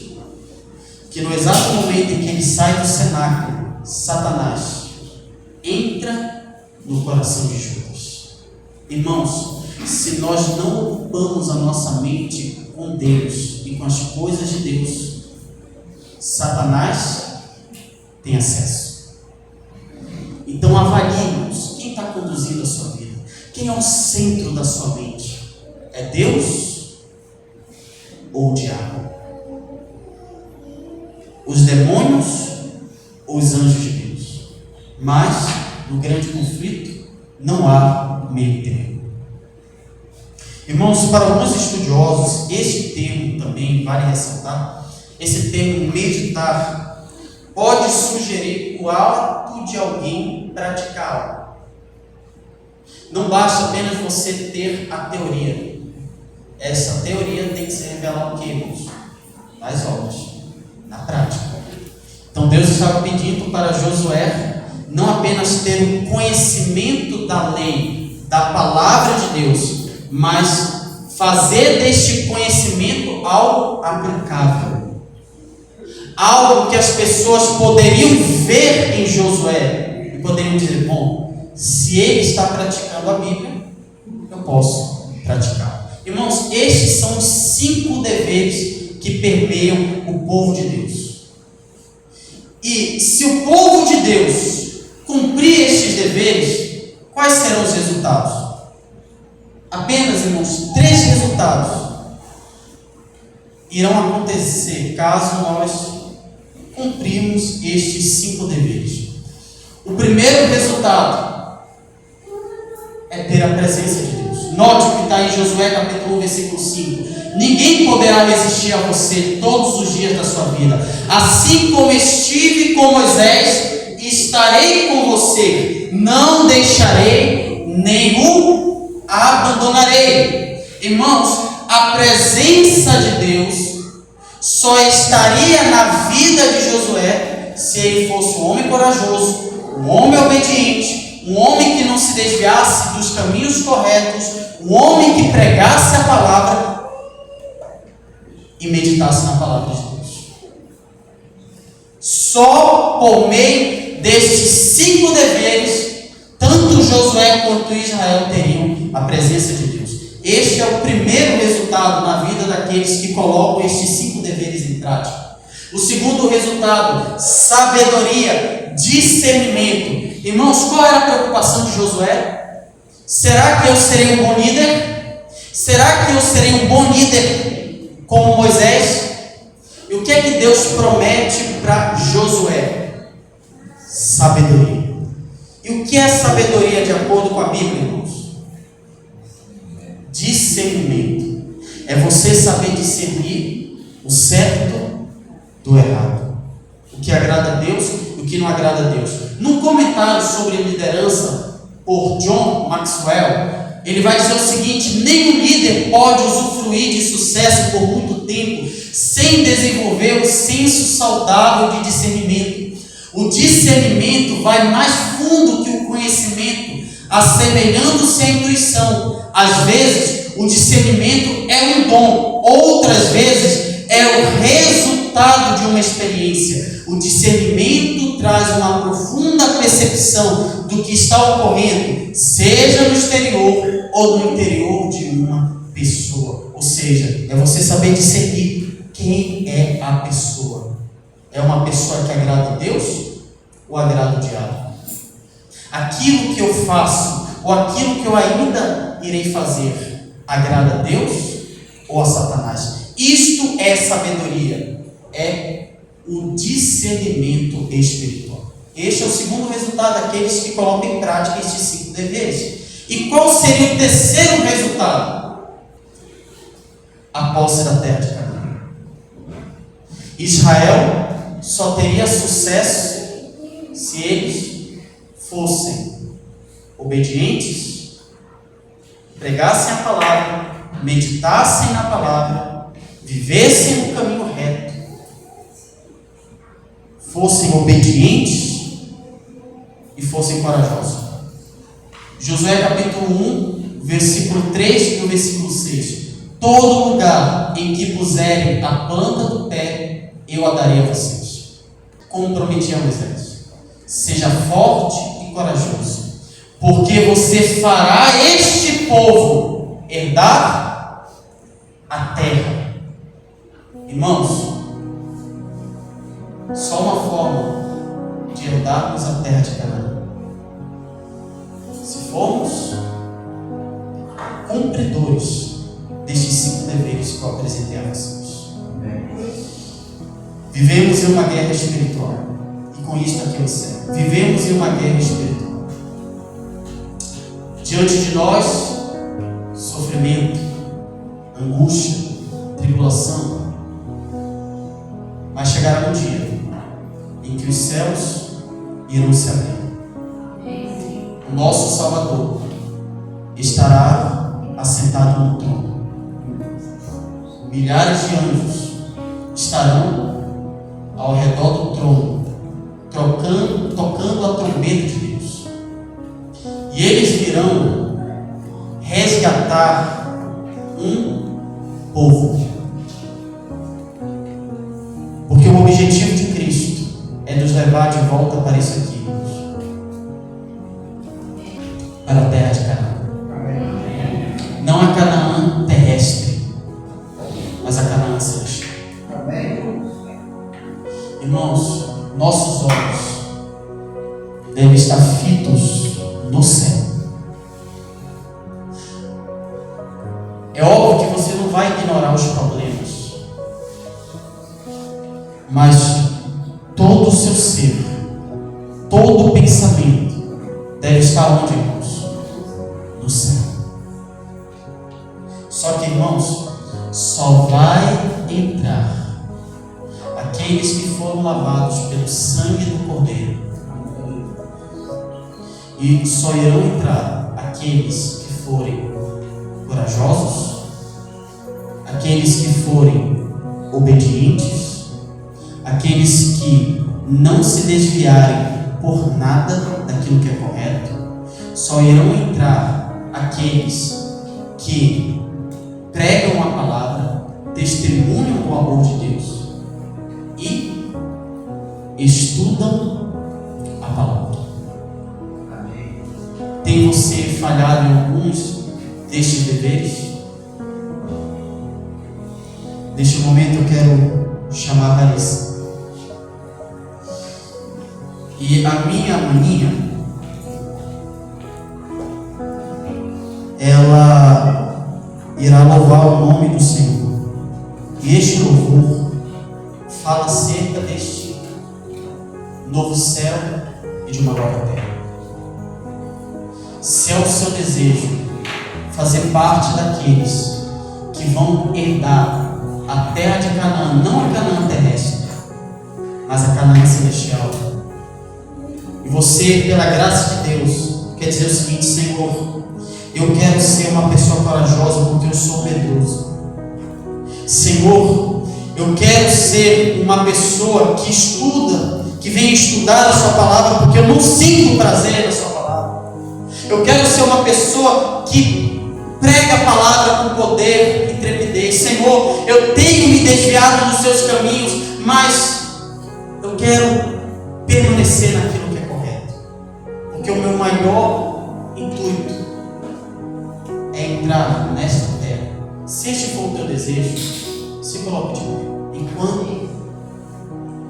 Que no exato momento em que ele sai do cenáculo, Satanás entra no coração de Judas. Irmãos, se nós não ocupamos a nossa mente com Deus e com as coisas de Deus, Satanás tem acesso. Então avalie, irmãos, quem está conduzindo a sua vida? Quem é o centro da sua mente? É Deus ou o diabo? Os demônios ou os anjos de Deus? Mas, no grande conflito, não há meio termo. Irmãos, para alguns estudiosos, este termo também vale ressaltar, esse termo meditar pode sugerir o ato de alguém praticá-lo. Não basta apenas você ter a teoria. Essa teoria tem que se revelar o que, irmãos? Nas obras, na prática. Então Deus estava pedindo para Josué não apenas ter o conhecimento da lei, da palavra de Deus, mas fazer deste conhecimento algo aplicável. Algo que as pessoas poderiam ver em Josué e poderiam dizer: bom, se ele está praticando a Bíblia, eu posso praticar. Irmãos, estes são os 5 deveres que permeiam o povo de Deus. E se o povo de Deus cumprir estes deveres, quais serão os resultados? Apenas, irmãos, 3 resultados irão acontecer caso nós cumprimos estes 5 deveres. O primeiro resultado é ter a presença de Deus. Note o que está em Josué capítulo 1, versículo 5. Ninguém poderá resistir a você todos os dias da sua vida. Assim como estive com Moisés, estarei com você. Não deixarei, nem o abandonarei. Irmãos, a presença de Deus só estaria na vida de Josué se ele fosse um homem corajoso, um homem obediente, um homem que não se desviasse dos caminhos corretos, um homem que pregasse a palavra e meditasse na palavra de Deus. Só por meio destes 5 deveres, tanto Josué quanto Israel teriam a presença de Deus. Este é o primeiro resultado na vida daqueles que colocam estes 5 deveres em prática. O segundo resultado: sabedoria, discernimento. Irmãos, qual era a preocupação de Josué? Será que eu serei um bom líder? Será que eu serei um bom líder como Moisés? E o que é que Deus promete para Josué? Sabedoria. E o que é sabedoria de acordo com a Bíblia, irmãos? Discernimento. É você saber discernir o certo do errado, o que agrada a Deus e o que não agrada a Deus. Num comentário sobre liderança por John Maxwell, ele vai dizer o seguinte: nenhum líder pode usufruir de sucesso por muito tempo sem desenvolver um senso saudável de discernimento. O discernimento vai mais fundo que o conhecimento. assemelhando-se à intuição. Às vezes, o discernimento é um dom, outras vezes é o resultado de uma experiência. O discernimento traz uma profunda percepção do que está ocorrendo, seja no exterior ou no interior de uma pessoa. Ou seja, é você saber discernir quem é a pessoa. É uma pessoa que agrada a Deus ou agrada o diabo? Aquilo que eu faço ou aquilo que eu ainda irei fazer agrada a Deus ou a Satanás? Isto é sabedoria, é o discernimento espiritual. Este é o segundo resultado daqueles que colocam em prática estes 5 deveres. E qual seria o terceiro resultado? A posse da terra de Canaã. Israel só teria sucesso se eles fossem obedientes, pregassem a palavra, meditassem na palavra, vivessem no caminho reto, fossem obedientes e fossem corajosos. Josué capítulo 1, versículo 3 e o versículo 6. Todo lugar em que puserem a planta do pé, eu a darei a vocês. Como prometi a Moisés, seja forte e corajoso, porque você fará este povo herdar a terra. Irmãos, só uma forma de herdarmos a terra de Canaã: se formos cumpridores destes 5 deveres que eu apresentei a vocês. Vivemos em uma guerra espiritual, e com isto aqui eu encerro. Vivemos em uma guerra espiritual. Diante de nós, sofrimento, angústia, tribulação. Mas chegará um dia em que os céus irão se abrir. O nosso Salvador estará assentado no trono. Milhares de anjos estarão ao redor do trono, tocando a trombeta de Deus. E eles virão resgatar um povo. Porque o objetivo de Cristo é nos levar de volta para isso aqui, para a terra de Canaã. Não a Canaã terrestre, mas a Canaã celestial. Irmãos, nossos olhos devem estar fitos no céu. É óbvio que você não vai ignorar os problemas, mas todo o seu ser, todo o pensamento deve estar onde, irmãos? No céu. Só que, irmãos, só vai entrar aqueles que foram lavados pelo sangue do Cordeiro. E só irão entrar aqueles que forem corajosos, aqueles que forem obedientes, aqueles que não se desviarem por nada daquilo que é correto. Só irão entrar aqueles que pregam a palavra, testemunham o amor de Deus e estudam a palavra. Amém. Tem você falhado em alguns destes deveres? Neste momento eu quero chamar a Larissa. E a minha maninha, ela irá louvar o nome do Senhor. E este louvor fala acerca deste novo céu e de uma nova terra. Se é o seu desejo fazer parte daqueles que vão herdar a terra de Canaã, não a Canaã terrestre, mas a Canaã celestial, e você, pela graça de Deus, quer dizer o seguinte: Senhor, eu quero ser uma pessoa corajosa porque eu sou medroso. Senhor, eu quero ser uma pessoa que estuda, que vem estudar a sua palavra, porque eu não sinto prazer na sua palavra. Eu quero ser uma pessoa que prega a palavra com poder e trepidez. Senhor, eu tenho me desviado dos seus caminhos, mas eu quero permanecer naquilo que é correto. Porque o meu maior intuito é entrar nesta terra. Se este for o teu desejo, se coloque de pé. Enquanto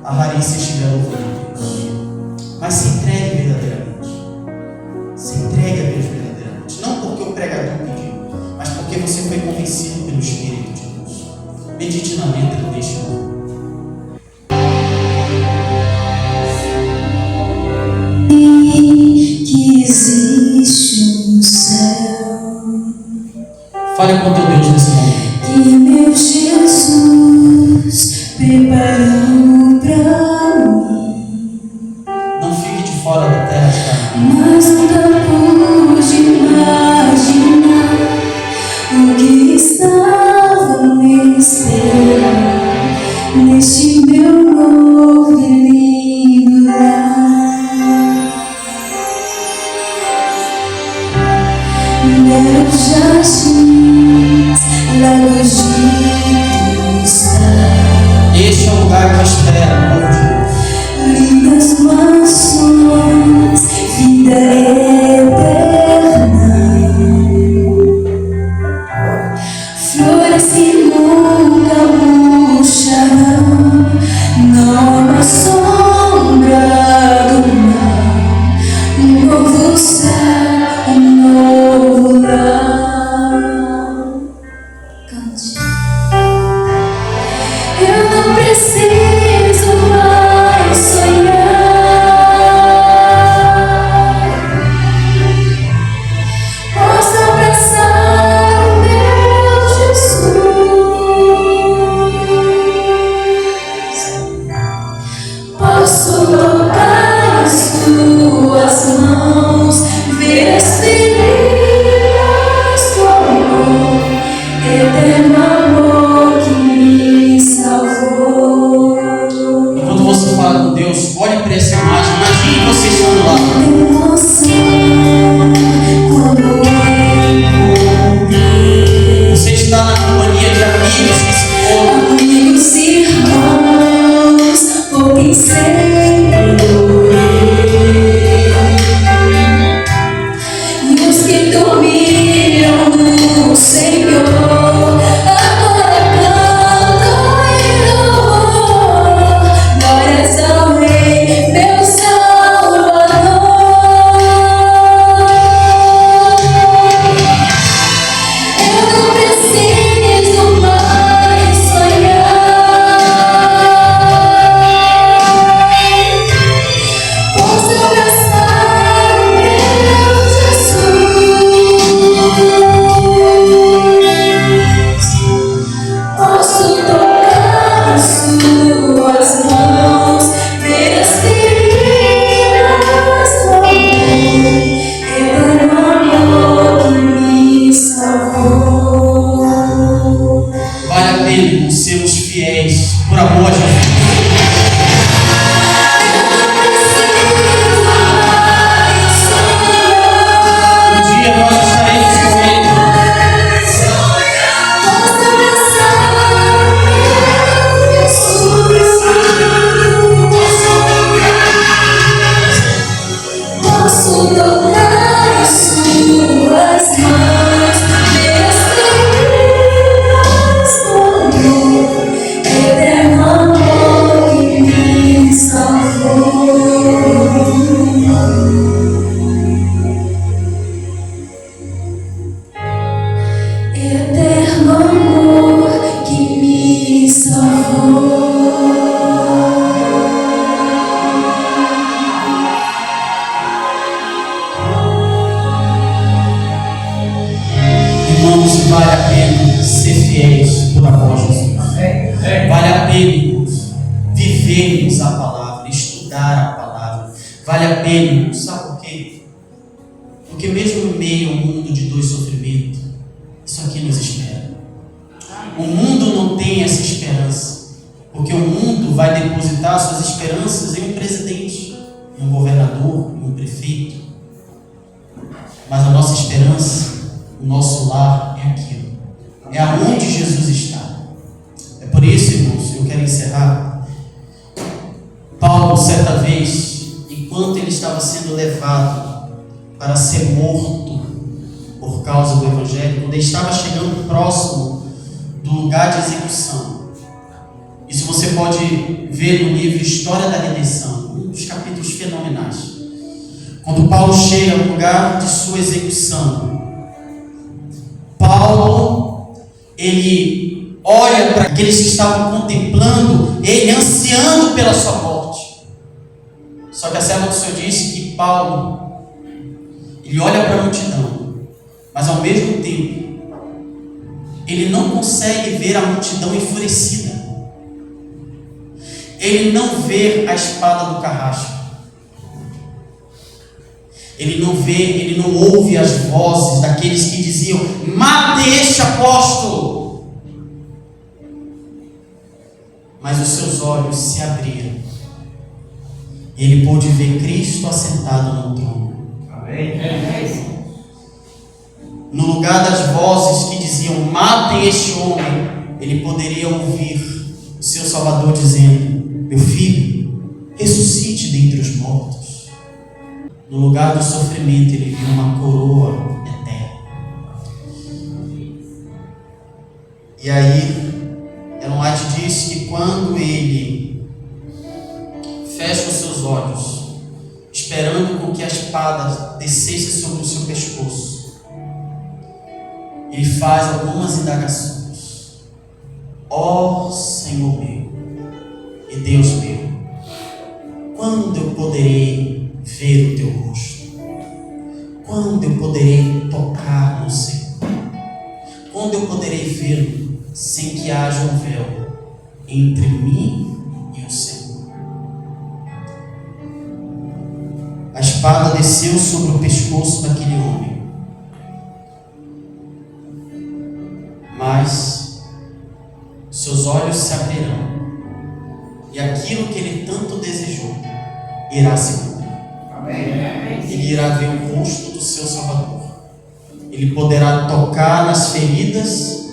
a Larissa estiver louvando Deus. Mas se entregue verdadeiramente. Se entregue a Deus verdadeiramente. Não porque o pregador pediu, mas porque você foi convencido pelo Espírito de Deus. Medite na letra deste livro. Que existe no céu, Fale com teu Deus nesse momento. que meu Jesus preparou pra mim, Não fique de fora da terra de Canaã. mas nunca pude imaginar o que estava me esperando neste meu novo e lindo lar. Meus jardins, lagos de cristal, Este é o lugar que espera o povo de Deus. lindas mansões, vida eterna, flores que nunca murcharão, não há sombra do mal, um novo céu, um novo lar. Cante. Eu não preciso mais sonhar. Posso abraçar o meu Jesus. Posso tocar as tuas mãos, ver as feridas do amor, eterno amor que me salvou. Quando você fala com Deus, olhe para essa imagem. Imagine você estando lá. Emoção quando eu encontrei Você está na companhia de amigos que se foram. amigos e irmãos por quem sempre orei, e os que dormiram no Senhor agora cantam em louvor. Glórias ao Rei, meu Salvador. Eu não preciso mais sonhar. Posso abraçar o meu Jesus. Posso tocar as suas mãos, ver as feridas do amor, eterno amor que me salvou. Vale a pena sermos fiéis por amor a Jesus. Um dia nós estaremos com Ele. Posso tocar as suas mãos, ver as feridas do amor, eterno amor que me salvou. Eterno amor que me salvou. Irmãos, vale a pena ser fiéis por amor a Jesus. Vale a pena vivermos a palavra, estudar a palavra. Vale a pena, sabe por quê? Porque mesmo no meio a um mundo de dor e sofrimento, isso aqui nos espera. O mundo não tem essa esperança, porque o mundo vai depositar suas esperanças em um presidente, em um governador, em um prefeito. é aonde Jesus está. É por isso, irmãos, eu quero encerrar. Paulo, certa vez, enquanto ele estava sendo levado para ser morto por causa do Evangelho, quando ele estava chegando próximo do lugar de execução, isso você pode ver no livro História da Redenção, um dos capítulos fenomenais. Quando Paulo chega no lugar de sua execução, Paulo, ele olha para aqueles que estavam contemplando ele, ansiando pela sua morte. Só que a serva do Senhor disse que Paulo, ele olha para a multidão, mas ao mesmo tempo, ele não consegue ver a multidão enfurecida. Ele não vê a espada do carrasco. Ele não vê, ele não ouve as vozes daqueles que diziam: mate este apóstolo. Mas os seus olhos se abriram e ele pôde ver Cristo assentado no trono. Amém. No lugar das vozes que diziam: matem este homem, ele poderia ouvir o seu Salvador dizendo: meu filho, ressuscite dentre os mortos. No lugar do sofrimento, ele viu uma coroa eterna. E aí, Ellen White diz que quando ele fecha os seus olhos, esperando com que a espada descesse sobre o seu pescoço, ele faz algumas indagações. Ó Senhor meu e Deus meu, quando eu poderei ver o teu rosto? Quando eu poderei tocar no Senhor? Quando eu poderei vê-lo sem que haja um véu entre mim e o Senhor? A espada desceu sobre o pescoço daquele homem, mas seus olhos se abrirão e aquilo que ele tanto desejou irá se cumprir. Ele irá ver o rosto do seu Salvador. Ele poderá tocar nas feridas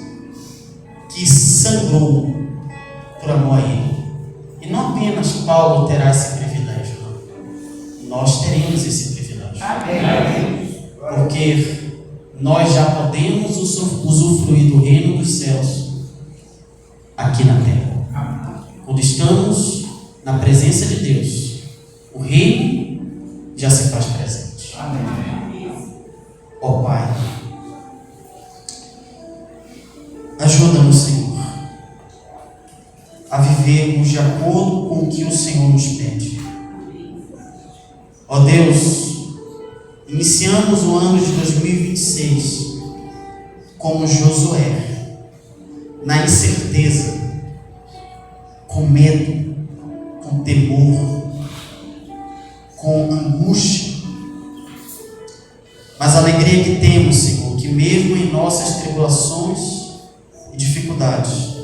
que sangrou por amor a ele. E não apenas Paulo terá esse privilégio, não. Nós teremos esse privilégio. Porque nós já podemos usufruir do reino dos céus aqui na terra. Quando estamos na presença de Deus, o reino já se faz presente. Ó Pai, ajuda-nos, Senhor, a vivermos de acordo com o que o Senhor nos pede. Ó Deus, iniciamos o ano de 2026 como Josué, na incerteza, com medo, com temor, com angústia, mas a alegria que temos, Senhor, que mesmo em nossas tribulações e dificuldades,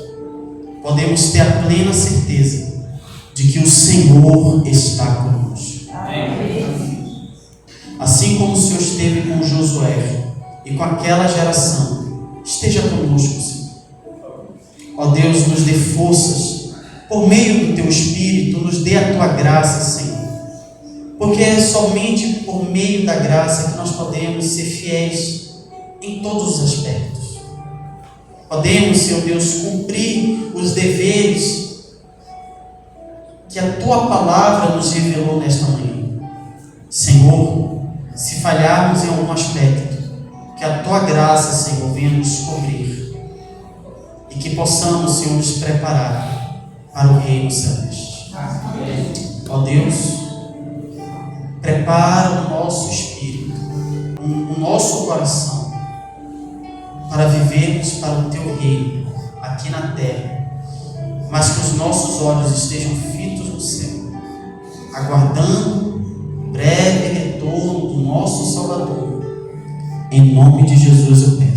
podemos ter a plena certeza de que o Senhor está conosco. Assim como o Senhor esteve com Josué e com aquela geração, esteja conosco, Senhor. Ó Deus, nos dê forças, por meio do Teu Espírito, nos dê a Tua graça, Senhor. Porque é somente por meio da graça que nós podemos ser fiéis em todos os aspectos. Podemos, Senhor Deus, cumprir os deveres que a Tua Palavra nos revelou nesta manhã. Senhor, se falharmos em algum aspecto, que a Tua graça, Senhor, venha nos cobrir e que possamos, Senhor, nos preparar para o reino celeste. Ó Deus, prepara o nosso espírito, o nosso coração, para vivermos para o Teu reino aqui na terra, mas que os nossos olhos estejam fitos no céu, aguardando o breve retorno do nosso Salvador. Em nome de Jesus eu peço.